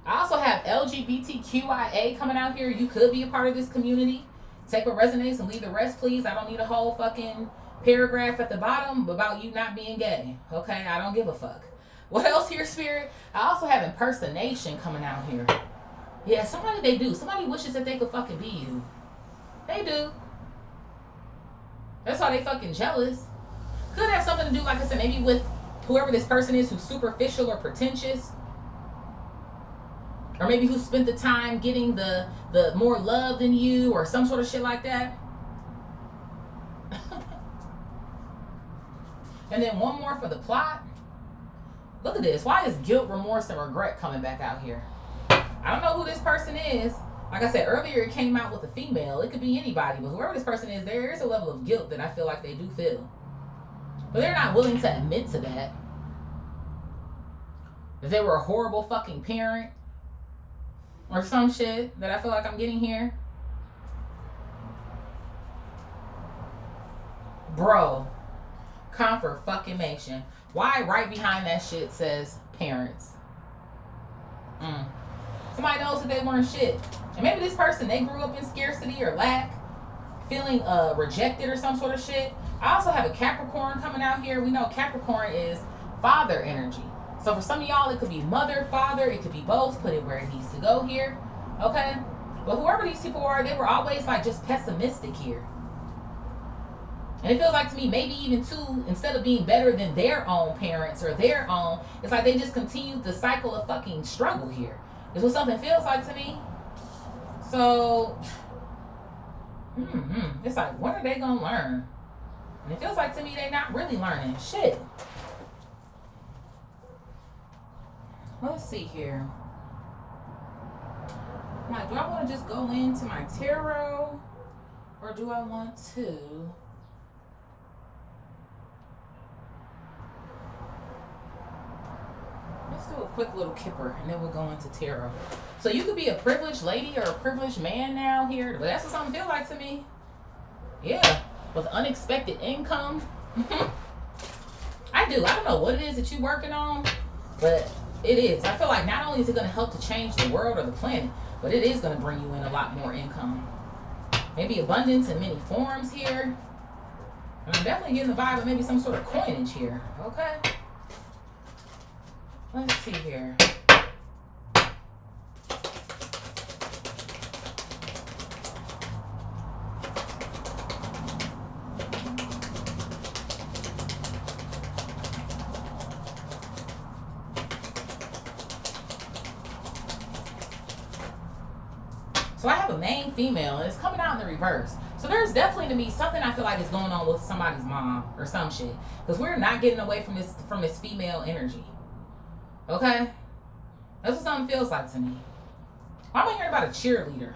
I also have LGBTQIA coming out here. You could be a part of this community. Take what resonates and leave the rest, please. I don't need a whole fucking paragraph at the bottom about you not being gay. Okay? I don't give a fuck. What else here, Spirit? I also have impersonation coming out here. Yeah, somebody they do. Somebody wishes that they could fucking be you. They do. That's why they fucking jealous. Could have something to do, like I said, maybe with whoever this person is who's superficial or pretentious. Or maybe who spent the time getting the more love than you or some sort of shit like that. And then one more for the plot. Look at this. Why is guilt, remorse, and regret coming back out here? I don't know who this person is. Like I said earlier, it came out with a female. It could be anybody. But whoever this person is, there is a level of guilt that I feel like they do feel. But they're not willing to admit to that. That they were a horrible fucking parent. Or some shit that I feel like I'm getting here. Bro. Confirmation. Why right behind that shit says parents? Somebody knows that they weren't shit. And maybe this person, they grew up in scarcity or lack. Feeling rejected or some sort of shit. I also have a Capricorn coming out here. We know Capricorn is father energy. So for some of y'all, it could be mother, father. It could be both. Put it where it needs to go here. Okay? But whoever these people are, they were always like just pessimistic here. And it feels like to me, maybe even too, instead of being better than their own parents or their own, it's like they just continued the cycle of fucking struggle here. Is what something feels like to me. So, it's like, when are they going to learn? And it feels like to me, they're not really learning. Shit. Let's see here. Now, do I want to just go into my tarot? Or do I want to... Let's do a quick little kipper, and then we'll go into tarot. So you could be a privileged lady or a privileged man now here, but that's what something feels like to me. Yeah, with unexpected income. I don't know what it is that you're working on, but it is. I feel like not only is it going to help to change the world or the planet, but it is going to bring you in a lot more income. Maybe abundance in many forms here. And I'm definitely getting the vibe of maybe some sort of coinage here. Okay. Let's see here. So I have a main female, and it's coming out in the reverse. So there's definitely to me something I feel like is going on with somebody's mom or some shit. Because we're not getting away from this female energy. Okay? That's what something feels like to me. Why am I hearing about a cheerleader?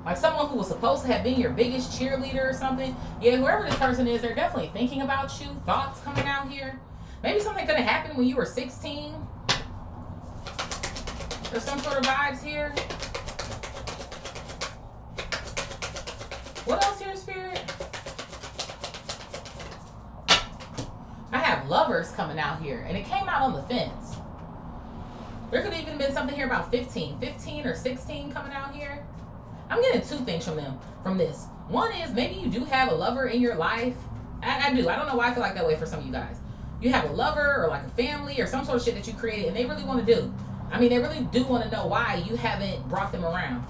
Like someone who was supposed to have been your biggest cheerleader or something. Yeah, whoever this person is, they're definitely thinking about you. Thoughts coming out here. Maybe something could have happened when you were 16. There's some sort of vibes here. What else here, Spirit? I have lovers coming out here, and it came out on the fence. There could have even been something here about 15 or 16 coming out here. I'm getting two things from this. One is maybe you do have a lover in your life. I do. I don't know why I feel like that way for some of you guys. You have a lover or like a family or some sort of shit that you created, and they really want to do. I mean, they really do want to know why you haven't brought them around.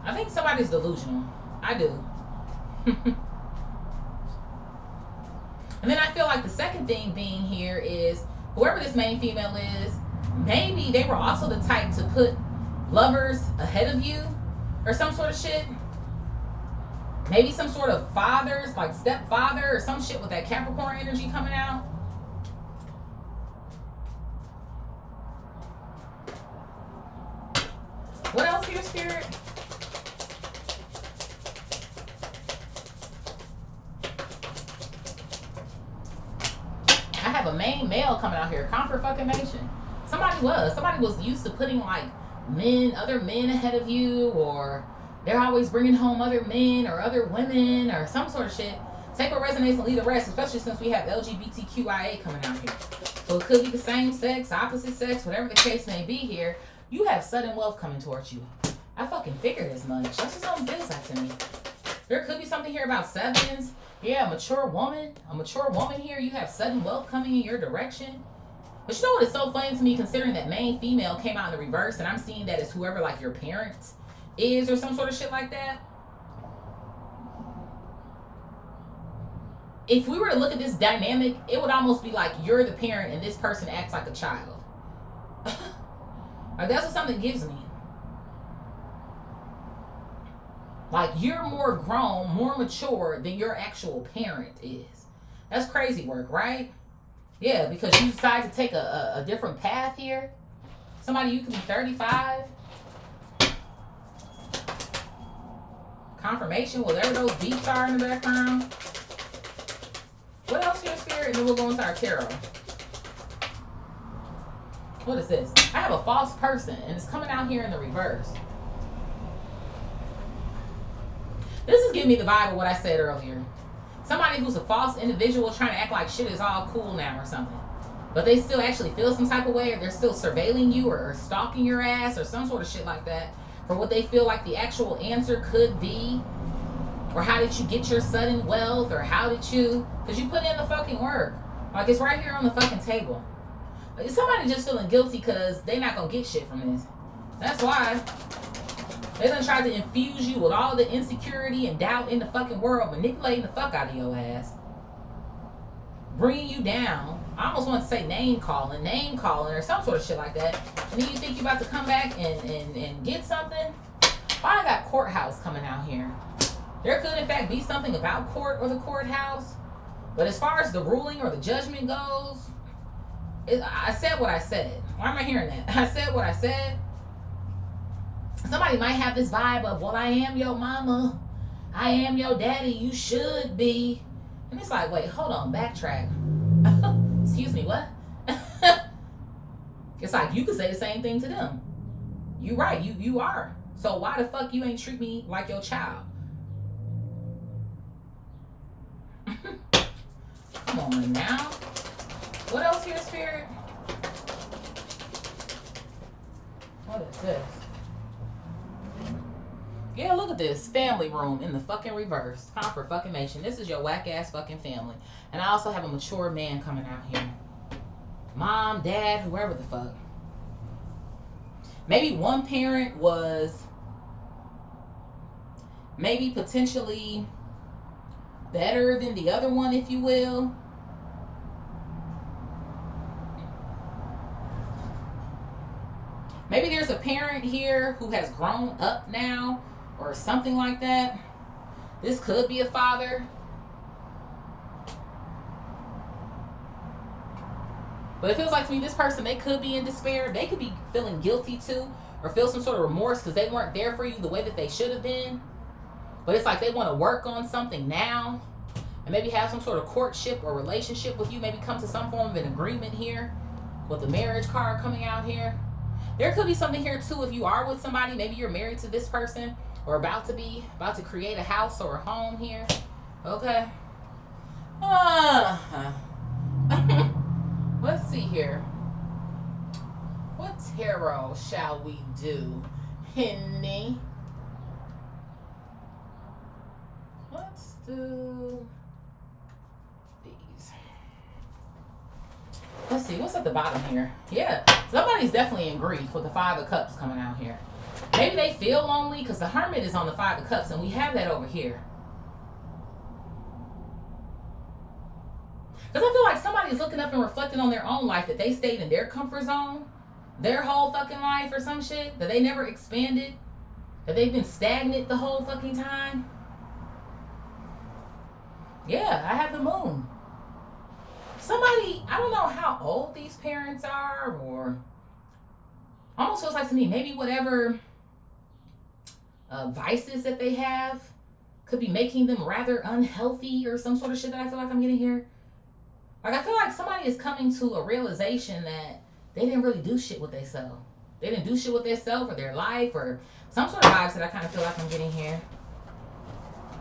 I think somebody's delusional. I do. And then I feel like the second thing being here is whoever this main female is, maybe they were also the type to put lovers ahead of you or some sort of shit. Maybe some sort of fathers, like stepfather or some shit with that Capricorn energy coming out. What else here, Spirit? I have a main male coming out here. Confirmation. Somebody was used to putting like other men ahead of you, or they're always bringing home other men or other women or some sort of shit. Take what resonates and leave the rest, especially since we have LGBTQIA coming out here. So it could be the same sex, opposite sex, whatever the case may be here. You have sudden wealth coming towards you. I fucking figured as much. That's just something feels like to me. There could be something here about sevens. Yeah, a mature woman here. You have sudden wealth coming in your direction. But you know what is so funny to me, considering that main female came out in the reverse, and I'm seeing that it's whoever like your parent is or some sort of shit like that. If we were to look at this dynamic, it would almost be like you're the parent and this person acts like a child. Like that's what something gives me. Like you're more grown, more mature than your actual parent is. That's crazy work, right? Yeah, because you decide to take a different path here. Somebody, you could be 35. Confirmation, whatever those beeps are in the background. What else here, Spirit? And then we'll go into our tarot. What is this? I have a false person, and it's coming out here in the reverse. This is giving me the vibe of what I said earlier. Somebody who's a false individual trying to act like shit is all cool now or something. But they still actually feel some type of way, or they're still surveilling you or stalking your ass or some sort of shit like that for what they feel like the actual answer could be. Or how did you get your sudden wealth, or how did you, because you put in the fucking work. Like it's right here on the fucking table. Like somebody just feeling guilty because they not gonna get shit from this. That's why. They done tried to infuse you with all the insecurity and doubt in the fucking world, manipulating the fuck out of your ass. Bringing you down. I almost want to say name calling or some sort of shit like that. And then you think you're about to come back and get something? Why I got courthouse coming out here? There could in fact be something about court or the courthouse. But as far as the ruling or the judgment goes, I said what I said. Why am I hearing that? I said what I said. Somebody might have this vibe of, well, I am your mama. I am your daddy. You should be. And it's like, wait, hold on. Backtrack. Excuse me, what? It's like you could say the same thing to them. You right, you are. So why the fuck you ain't treat me like your child? Come on now. What else here, Spirit? What is this? Yeah, look at this. Family room in the fucking reverse. Confirmation. This is your whack ass fucking family. And I also have a mature man coming out here. Mom, dad, whoever the fuck. Maybe one parent was maybe potentially better than the other one, if you will. Maybe there's a parent here who has grown up now or something like that. This could be a father. But it feels like to me, this person, they could be in despair. They could be feeling guilty too, or feel some sort of remorse because they weren't there for you the way that they should have been. But it's like they want to work on something now and maybe have some sort of courtship or relationship with you. Maybe come to some form of an agreement here with the marriage card coming out here. There could be something here too if you are with somebody. Maybe you're married to this person or about to create a house or a home here. Okay. Let's see here. What tarot shall we do, Henny? Let's do these. Let's see, what's at the bottom here? Yeah, somebody's definitely in grief with the Five of Cups coming out here. Maybe they feel lonely because the Hermit is on the Five of Cups and we have that over here. Because I feel like somebody's looking up and reflecting on their own life, that they stayed in their comfort zone their whole fucking life or some shit, that they never expanded, that they've been stagnant the whole fucking time. Yeah, I have the Moon. Somebody, I don't know how old these parents are, or almost feels like to me, maybe whatever vices that they have could be making them rather unhealthy or some sort of shit that I feel like I'm getting here. Like, I feel like somebody is coming to a realization that they didn't really do shit with themselves. They didn't do shit with themselves or their life or some sort of vibes that I kind of feel like I'm getting here.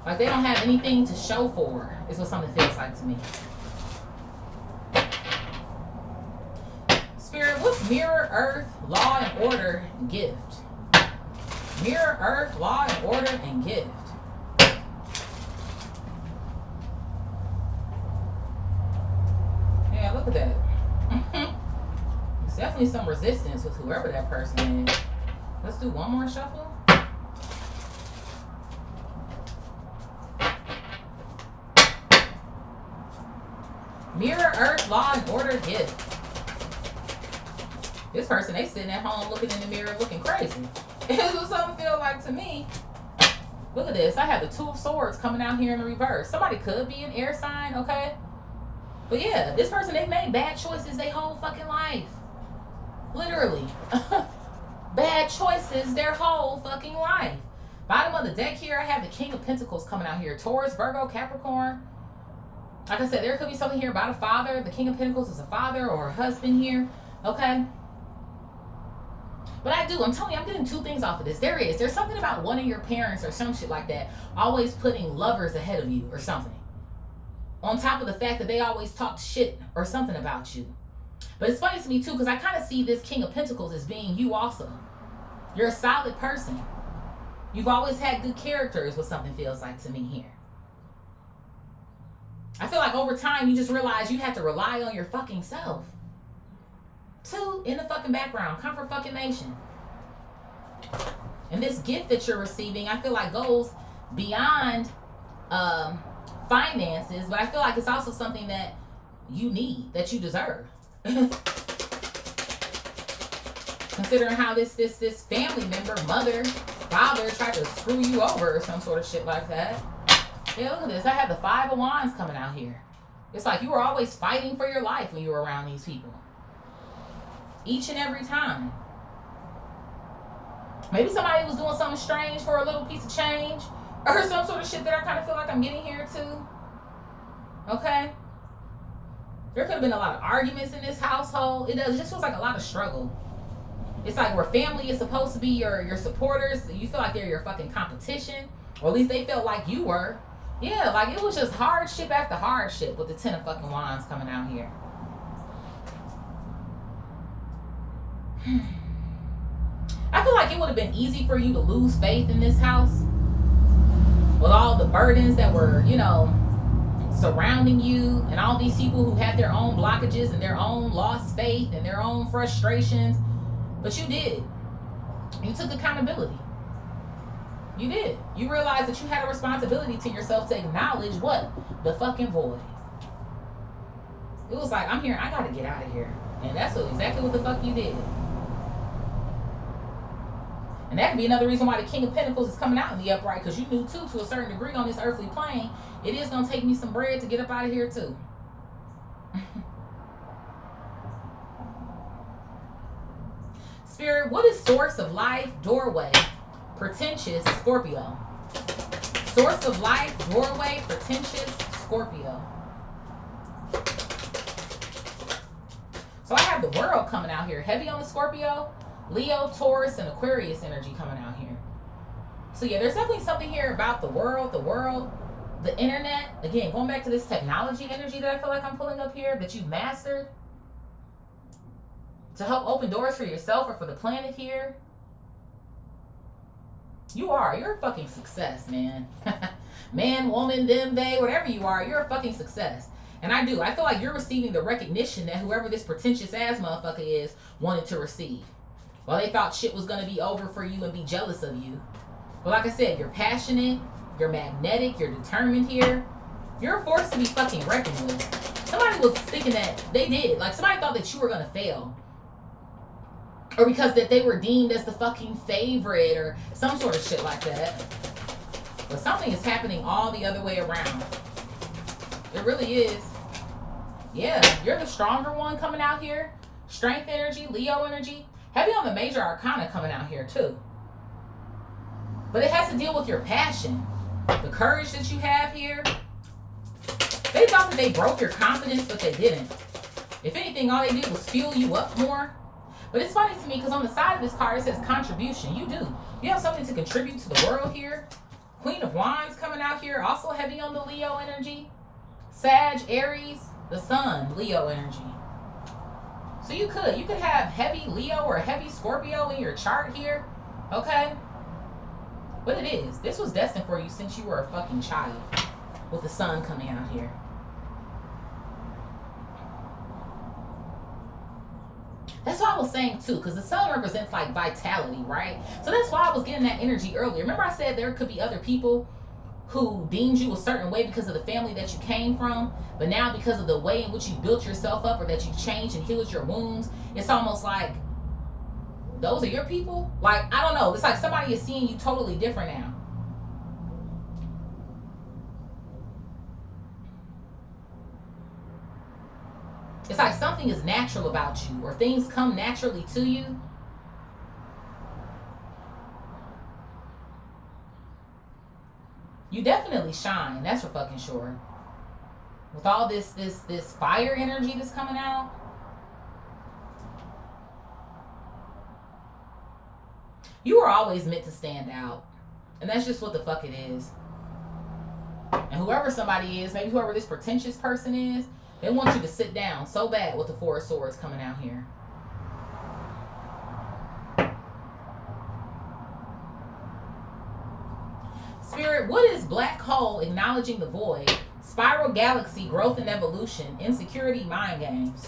Like, they don't have anything to show for, is what something feels like to me. Spirit, what's Mirror, Earth, Law, and Order, and Gift? Mirror, Earth, Law, and Order, and Gift. Yeah, look at that. There's definitely some resistance with whoever that person is. Let's do one more shuffle. Mirror, Earth, Law, and Order, Gift. This person, they sitting at home looking in the mirror looking crazy. It's what something feel like to me. Look at this. I have the Two of Swords coming out here in the reverse. Somebody could be an air sign, okay? But yeah, this person, they made bad choices their whole fucking life. Literally. Bad choices their whole fucking life. Bottom of the deck here, I have the King of Pentacles coming out here. Taurus, Virgo, Capricorn. Like I said, there could be something here about a father. The King of Pentacles is a father or a husband here. Okay? But I'm telling you, I'm getting two things off of this. There's something about one of your parents or some shit like that always putting lovers ahead of you or something. On top of the fact that they always talk shit or something about you. But it's funny to me too, because I kind of see this King of Pentacles as being you also. You're a solid person. You've always had good character is what something feels like to me here. I feel like over time you just realize you have to rely on your fucking self. Two in the fucking background. Comfort fucking nation. And this gift that you're receiving, I feel like goes beyond finances, but I feel like it's also something that you need, that you deserve. Considering how this family member, mother, father tried to screw you over or some sort of shit like that. Yeah, look at this. I have the Five of Wands coming out here. It's like you were always fighting for your life when you were around these people. Each and every time. Maybe somebody was doing something strange for a little piece of change. Or some sort of shit that I kind of feel like I'm getting here too. Okay? There could have been a lot of arguments in this household. It just feels like a lot of struggle. It's like where family is supposed to be your supporters, you feel like they're your fucking competition. Or at least they felt like you were. Yeah, like it was just hardship after hardship with the 10 of fucking wands coming out here. I feel like it would have been easy for you to lose faith in this house with all the burdens that were, you know, surrounding you, and all these people who had their own blockages and their own lost faith and their own frustrations. But you did. You took accountability. You did. You realized that you had a responsibility to yourself to acknowledge what? The fucking void. It was like, I'm here, I gotta get out of here. And that's exactly what the fuck you did. And that could be another reason why the King of Pentacles is coming out in the upright, because you knew too, to a certain degree on this earthly plane, it is going to take me some bread to get up out of here too. Spirit, what is source of life, doorway, pretentious, Scorpio? Source of life, doorway, pretentious, Scorpio. So I have the World coming out here, heavy on the Scorpio, Leo, Taurus, and Aquarius energy coming out here. So yeah, there's definitely something here about the world, the internet. Again, going back to this technology energy that I feel like I'm pulling up here, that you've mastered to help open doors for yourself or for the planet here. You're a fucking success, man. Man, woman, them, they, whatever you are, you're a fucking success. And I feel like you're receiving the recognition that whoever this pretentious ass motherfucker is wanted to receive. Well, they thought shit was going to be over for you and be jealous of you. But like I said, you're passionate, you're magnetic, you're determined here. You're a force to be fucking reckoned with. Somebody was thinking that they did. Like, somebody thought that you were going to fail. Or because that they were deemed as the fucking favorite or some sort of shit like that. But something is happening all the other way around. It really is. Yeah, you're the stronger one coming out here. Strength energy, Leo energy. Heavy on the major arcana coming out here too. But it has to deal with your passion. The courage that you have here. They thought that they broke your confidence, but they didn't. If anything, all they did was fuel you up more. But it's funny to me because on the side of this card it says contribution. You do. You have something to contribute to the world here. Queen of Wands coming out here. Also heavy on the Leo energy. Sag, Aries, the Sun, Leo energy. So you could have heavy Leo or heavy Scorpio in your chart here. Okay? But it is. This was destined for you since you were a fucking child. With the Sun coming out here. That's what I was saying too, because the Sun represents like vitality, right? So that's why I was getting that energy earlier. Remember I said there could be other people who deemed you a certain way because of the family that you came from, but now because of the way in which you built yourself up or that you've changed and healed your wounds, it's almost like those are your people. Like, I don't know, it's like somebody is seeing you totally different now. It's like something is natural about you, or things come naturally to you. You definitely shine, that's for fucking sure. With all this fire energy that's coming out. You are always meant to stand out. And that's just what the fuck it is. And whoever somebody is, maybe whoever this pretentious person is, they want you to sit down so bad with the Four of Swords coming out here. Spirit, what is black hole, acknowledging the void, spiral galaxy, growth and evolution, insecurity, mind games?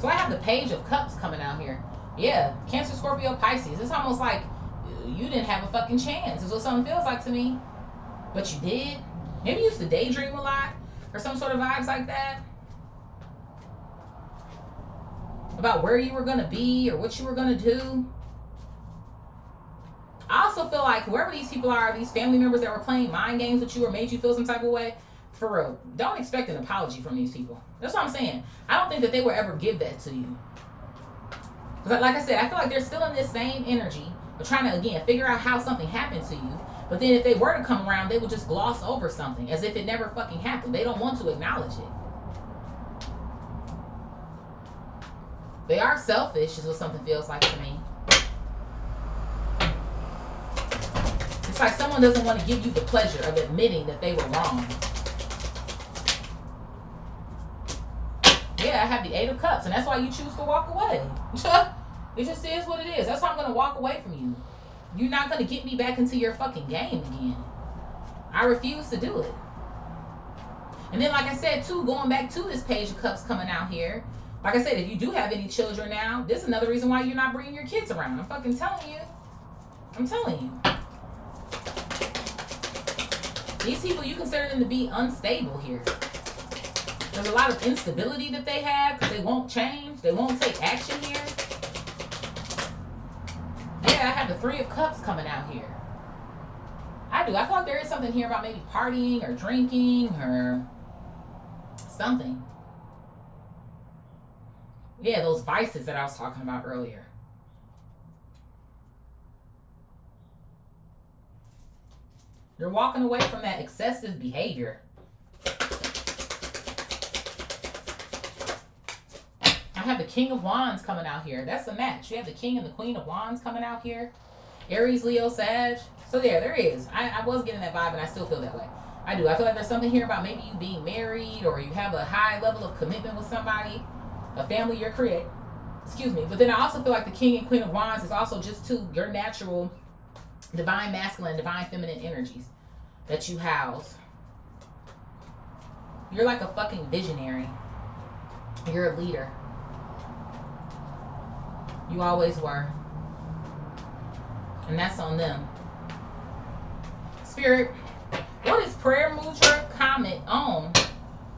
So I have the Page of Cups coming out here. Yeah, Cancer, Scorpio, Pisces. It's almost like you didn't have a fucking chance. Is what something feels like to me. But you did. Maybe you used to daydream a lot or some sort of vibes like that. About where you were going to be or what you were going to do. I also feel like whoever these people are, these family members that were playing mind games with you or made you feel some type of way, for real, don't expect an apology from these people. That's what I'm saying. I don't think that they will ever give that to you. Because like I said, I feel like they're still in this same energy of trying to, again, figure out how something happened to you. But then if they were to come around, they would just gloss over something as if it never fucking happened. They don't want to acknowledge it. They are selfish is what something feels like to me. It's like someone doesn't want to give you the pleasure of admitting that they were wrong. Yeah, I have the 8 of Cups, and that's why you choose to walk away. It just is what it is. That's why I'm going to walk away from you. You're not going to get me back into your fucking game again. I refuse to do it. And then, like I said, too, going back to this Page of Cups coming out here, like I said, if you do have any children now, this is another reason why you're not bringing your kids around. I'm fucking telling you. I'm telling you. These people, you consider them to be unstable here. There's a lot of instability that they have because they won't change. They won't take action here. Yeah, I have the 3 of Cups coming out here. I do. I feel like there is something here about maybe partying or drinking or something. Yeah, those vices that I was talking about earlier. You're walking away from that excessive behavior. I have the King of Wands coming out here. That's the match. You have the King and the Queen of Wands coming out here. Aries, Leo, Sag. So there is. I was getting that vibe and I still feel that way. I do. I feel like there's something here about maybe you being married or you have a high level of commitment with somebody, a family you're creating. Excuse me. But then I also feel like the King and Queen of Wands is also just to your natural divine masculine, divine feminine energies that you house. You're like a fucking visionary. You're a leader. You always were. And that's on them. Spirit, what is prayer mudra comment on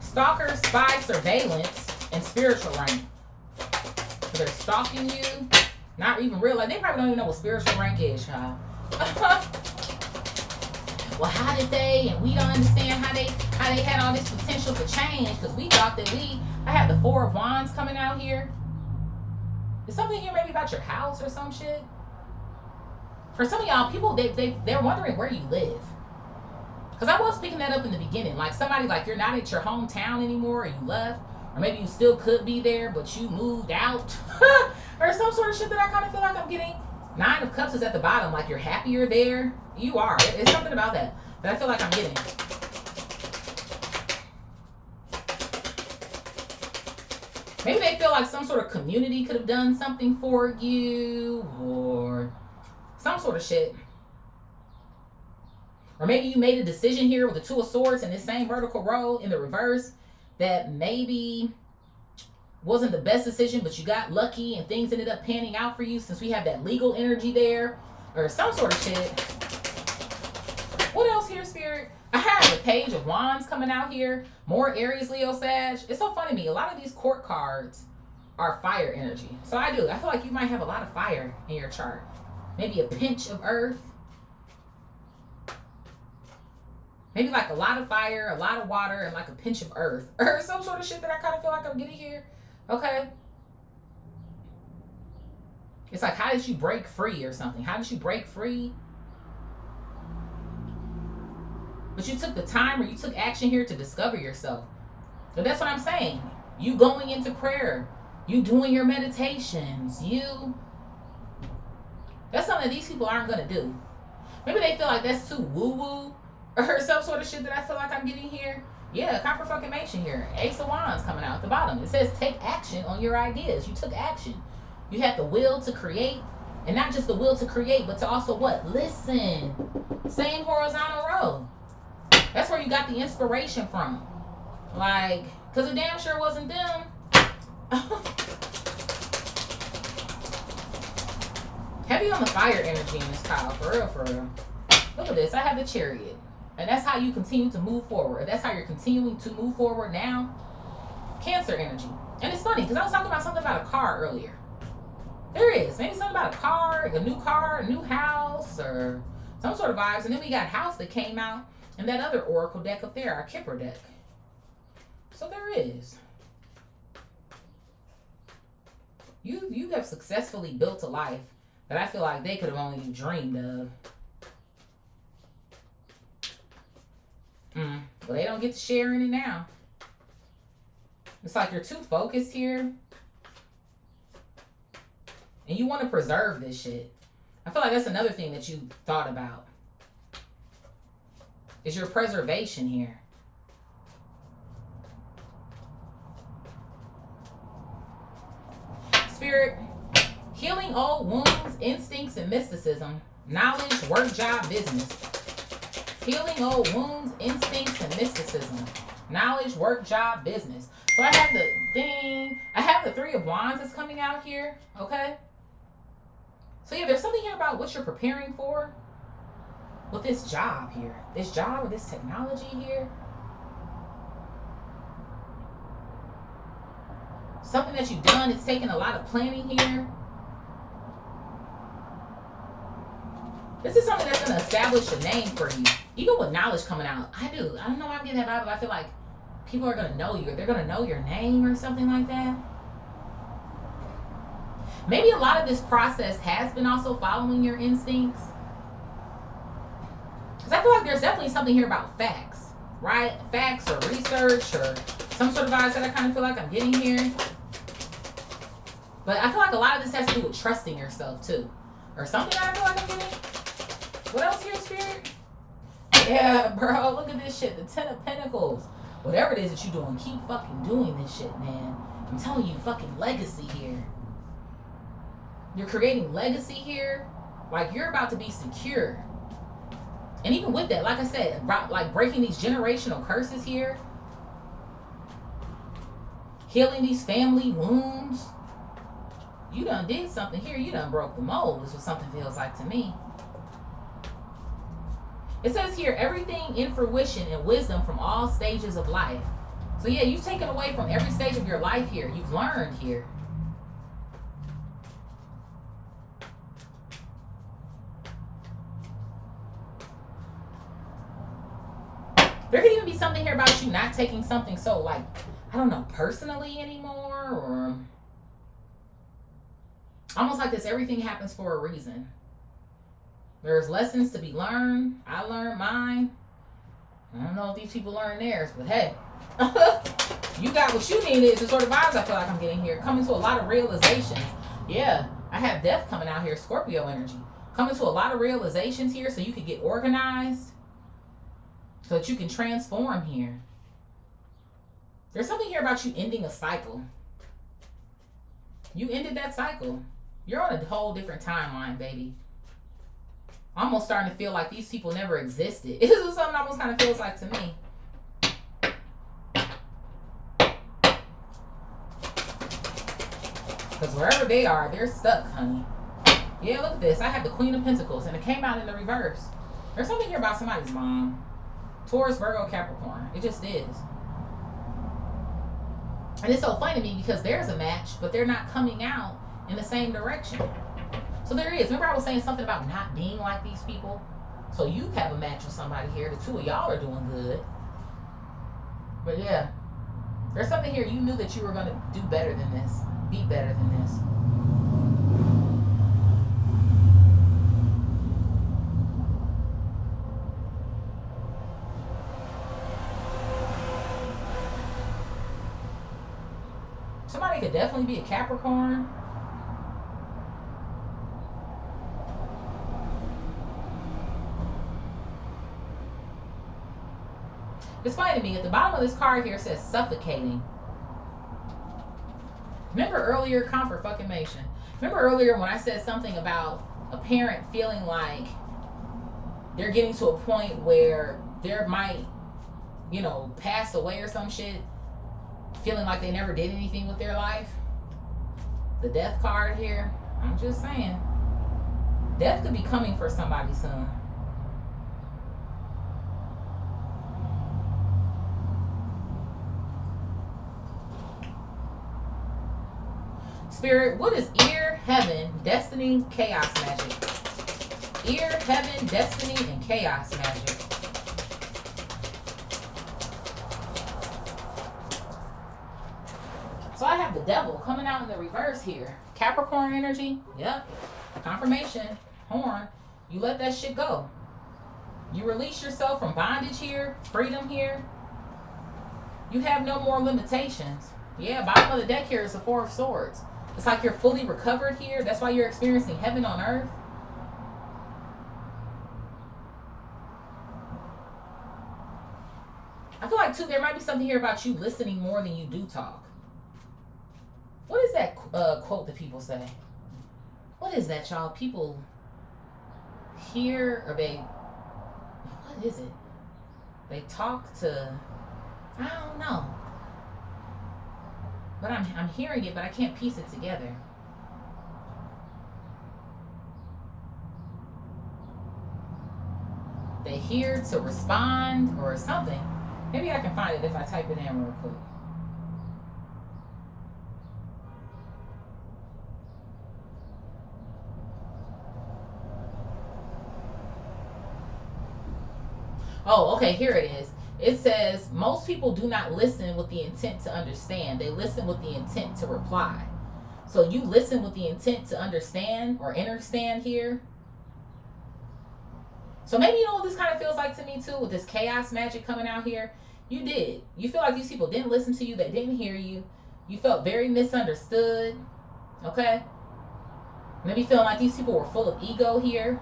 stalker, spy, surveillance, and spiritual rank? They're stalking you, not even realize. They probably don't even know what spiritual rank is, child. Well, how did they? And we don't understand how they had all this potential for change because we thought that I have the 4 of Wands coming out here. Is something here maybe about your house or some shit? For some of y'all, people, they're wondering where you live. Because I was picking that up in the beginning. Like somebody, like you're not at your hometown anymore or you left. Or maybe you still could be there, but you moved out. Or some sort of shit that I kind of feel like I'm getting. 9 of Cups is at the bottom. Like you're happier there. You are. It's something about that I feel like I'm getting. Maybe they feel like some sort of community could have done something for you or some sort of shit. Or maybe you made a decision here with the 2 of Swords in this same vertical row in the reverse that maybe wasn't the best decision, but you got lucky and things ended up panning out for you since we have that legal energy there or some sort of shit. What else here, Spirit? I have the Page of Wands coming out here. More Aries, Leo, Sag. It's so funny to me. A lot of these court cards are fire energy. So I feel like you might have a lot of fire in your chart. Maybe a pinch of earth. Maybe like a lot of fire, a lot of water, and like a pinch of earth. Or some sort of shit that I kind of feel like I'm getting here. Okay? It's like, how did you break free or something? How did you break free? But you took the time or you took action here to discover yourself. So that's what I'm saying. You going into prayer. You doing your meditations. That's something that these people aren't going to do. Maybe they feel like that's too woo-woo. Or some sort of shit that I feel like I'm getting here. Yeah, confirmation here. Ace of Wands coming out at the bottom. It says take action on your ideas. You took action. You had the will to create. And not just the will to create, but to also what? Listen. Same horizontal row. That's where you got the inspiration from. Like, because it damn sure wasn't them. Heavy on the fire energy in this pile. For real, for real. Look at this. I have the Chariot. And that's how you continue to move forward. That's how you're continuing to move forward now. Cancer energy. And it's funny because I was talking about something about a car earlier. There is. Maybe something about a car, a new house, or some sort of vibes. And then we got house that came out. And that other oracle deck up there, our Kipper deck. So there is. You have successfully built a life that I feel like they could have only dreamed of. Well, they don't get to share in it now. It's like you're too focused here. And you want to preserve this shit. I feel like that's another thing that you thought about. Is your preservation here. Spirit, healing old wounds, instincts, and mysticism. Knowledge, work, job, business. Healing old wounds, instincts, and mysticism. Knowledge, work, job, business. So I have the thing. I have the 3 of Wands that's coming out here. Okay. So yeah, there's something here about what you're preparing for with this job here. This job or this technology here. Something that you've done. It's taken a lot of planning here. This is something that's going to establish a name for you. Even with knowledge coming out. I don't know why I'm getting that vibe, but I feel like people are going to know you. Or they're going to know your name or something like that. Maybe a lot of this process has been also following your instincts. Because I feel like there's definitely something here about facts. Right? Facts or research or some sort of vibes that I kind of feel like I'm getting here. But I feel like a lot of this has to do with trusting yourself too. Or something that I feel like I'm getting. What else here, Spirit? Yeah, bro. Look at this shit. The 10 of Pentacles. Whatever it is that you're doing, keep fucking doing this shit, man. I'm telling you, fucking legacy here. You're creating legacy here. Like, you're about to be secure. And even with that, like I said, like breaking these generational curses here. Healing these family wounds. You done did something here. You done broke the mold. Is what something feels like to me. It says here, everything in fruition and wisdom from all stages of life. So yeah, you've taken away from every stage of your life here. You've learned here. There could even be something here about you not taking something so, like, I don't know, personally anymore, or almost like this, everything happens for a reason. There's lessons to be learned. I learned mine. I don't know if these people learn theirs, but hey, you got what you needed. Is the sort of vibes I feel like I'm getting here. Coming to a lot of realizations. Yeah, I have death coming out here, Scorpio energy. Coming to a lot of realizations here so you can get organized. So that you can transform here. There's something here about you ending a cycle. You ended that cycle. You're on a whole different timeline, baby. Almost starting to feel like these people never existed. This is something almost kind of feels like to me. Because wherever they are, they're stuck, honey. Yeah, look at this. I have the Queen of Pentacles, and it came out in the reverse. There's something here about somebody's mom. Taurus, Virgo, Capricorn. It just is. And it's so funny to me because there's a match, but they're not coming out in the same direction. So there is. Remember I was saying something about not being like these people? So you have a match with somebody here. The two of y'all are doing good. But yeah. There's something here. You knew that you were going to do better than this. Be better than this. Somebody could definitely be a Capricorn. It's funny to me, at the bottom of this card here says suffocating. Remember earlier, confirmation. Remember earlier when I said something about a parent feeling like they're getting to a point where they might, pass away or some shit, feeling like they never did anything with their life? The death card here, I'm just saying, death could be coming for somebody soon. Spirit, what is ear, heaven, destiny, chaos magic? Ear, heaven, destiny, and chaos magic. So I have the devil coming out in the reverse here. Capricorn energy. Yep. Confirmation. Horn. You let that shit go. You release yourself from bondage here, freedom here. You have no more limitations. Yeah, bottom of the deck here is the Four of Swords. It's like you're fully recovered here. That's why you're experiencing heaven on earth. I feel like, too, there might be something here about you listening more than you do talk. What is that quote that people say? What is that, y'all? People hear, or they, what is it? They talk to, I don't know. But I'm hearing it, but I can't piece it together. They hear to respond or something. Maybe I can find it if I type it in real quick. Oh, okay, here it is. It says, most people do not listen with the intent to understand. They listen with the intent to reply. So you listen with the intent to understand or understand here. So maybe you know what this kind of feels like to me too, with this chaos magic coming out here. You did. You feel like these people didn't listen to you. They didn't hear you. You felt very misunderstood. Okay? Maybe feeling like these people were full of ego here.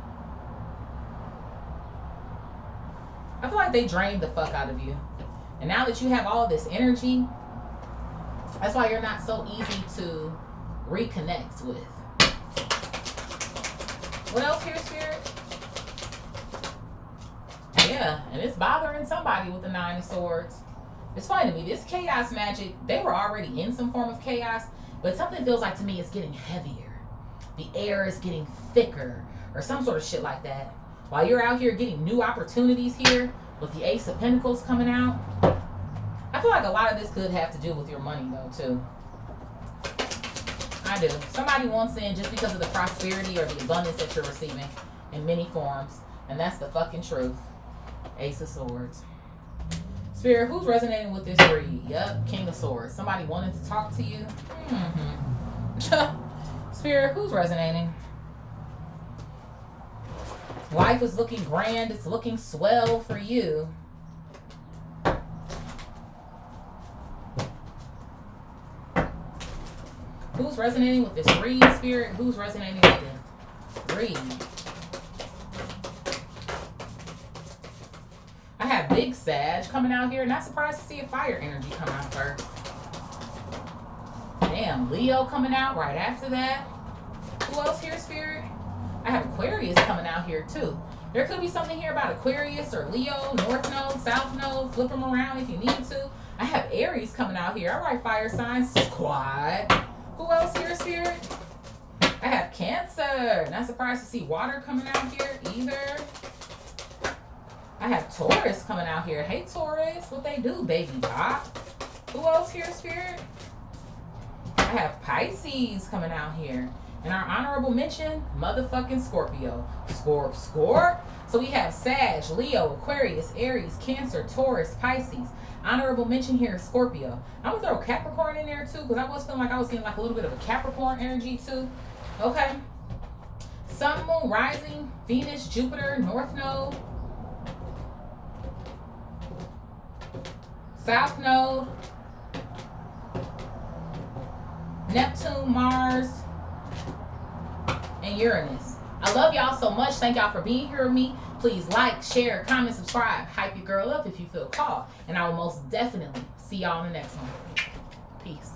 I feel like they drained the fuck out of you. And now that you have all this energy, that's why you're not so easy to reconnect with. What else here, Spirit? Yeah, and it's bothering somebody with the Nine of Swords. It's funny to me, this chaos magic, they were already in some form of chaos, but something feels like to me it's getting heavier. The air is getting thicker, or some sort of shit like that. While you're out here getting new opportunities here, with the Ace of Pentacles coming out, I feel like a lot of this could have to do with your money, though, too. I do. Somebody wants in just because of the prosperity or the abundance that you're receiving in many forms, and that's the fucking truth. Ace of Swords. Spirit, who's resonating with this read? Yep, King of Swords. Somebody wanted to talk to you? Spirit, who's resonating? Life is looking grand. It's looking swell for you. Who's resonating with this read, Spirit? Who's resonating with this read? I have Big Sag coming out here. Not surprised to see a fire energy come out first. Damn, Leo coming out right after that. Who else here, Spirit? I have Aquarius coming out here too. There could be something here about Aquarius or Leo, North Node, South Node. Flip them around if you need to. I have Aries coming out here. All right, fire signs. Squad. Who else here, Spirit? I have Cancer. Not surprised to see water coming out here either. I have Taurus coming out here. Hey, Taurus. What they do, baby bop? Who else here, Spirit? I have Pisces coming out here. And our honorable mention, motherfucking Scorpio. Scorp. So we have Sag, Leo, Aquarius, Aries, Cancer, Taurus, Pisces. Honorable mention here is Scorpio. I'm going to throw Capricorn in there too, because I was feeling like I was getting like a little bit of a Capricorn energy too. Okay. Sun, Moon, Rising, Venus, Jupiter, North Node, South Node, Neptune, Mars, and Uranus. I love y'all so much. Thank y'all for being here with me. Please like, share, comment, subscribe. Hype your girl up if you feel called. And I will most definitely see y'all in the next one. Peace.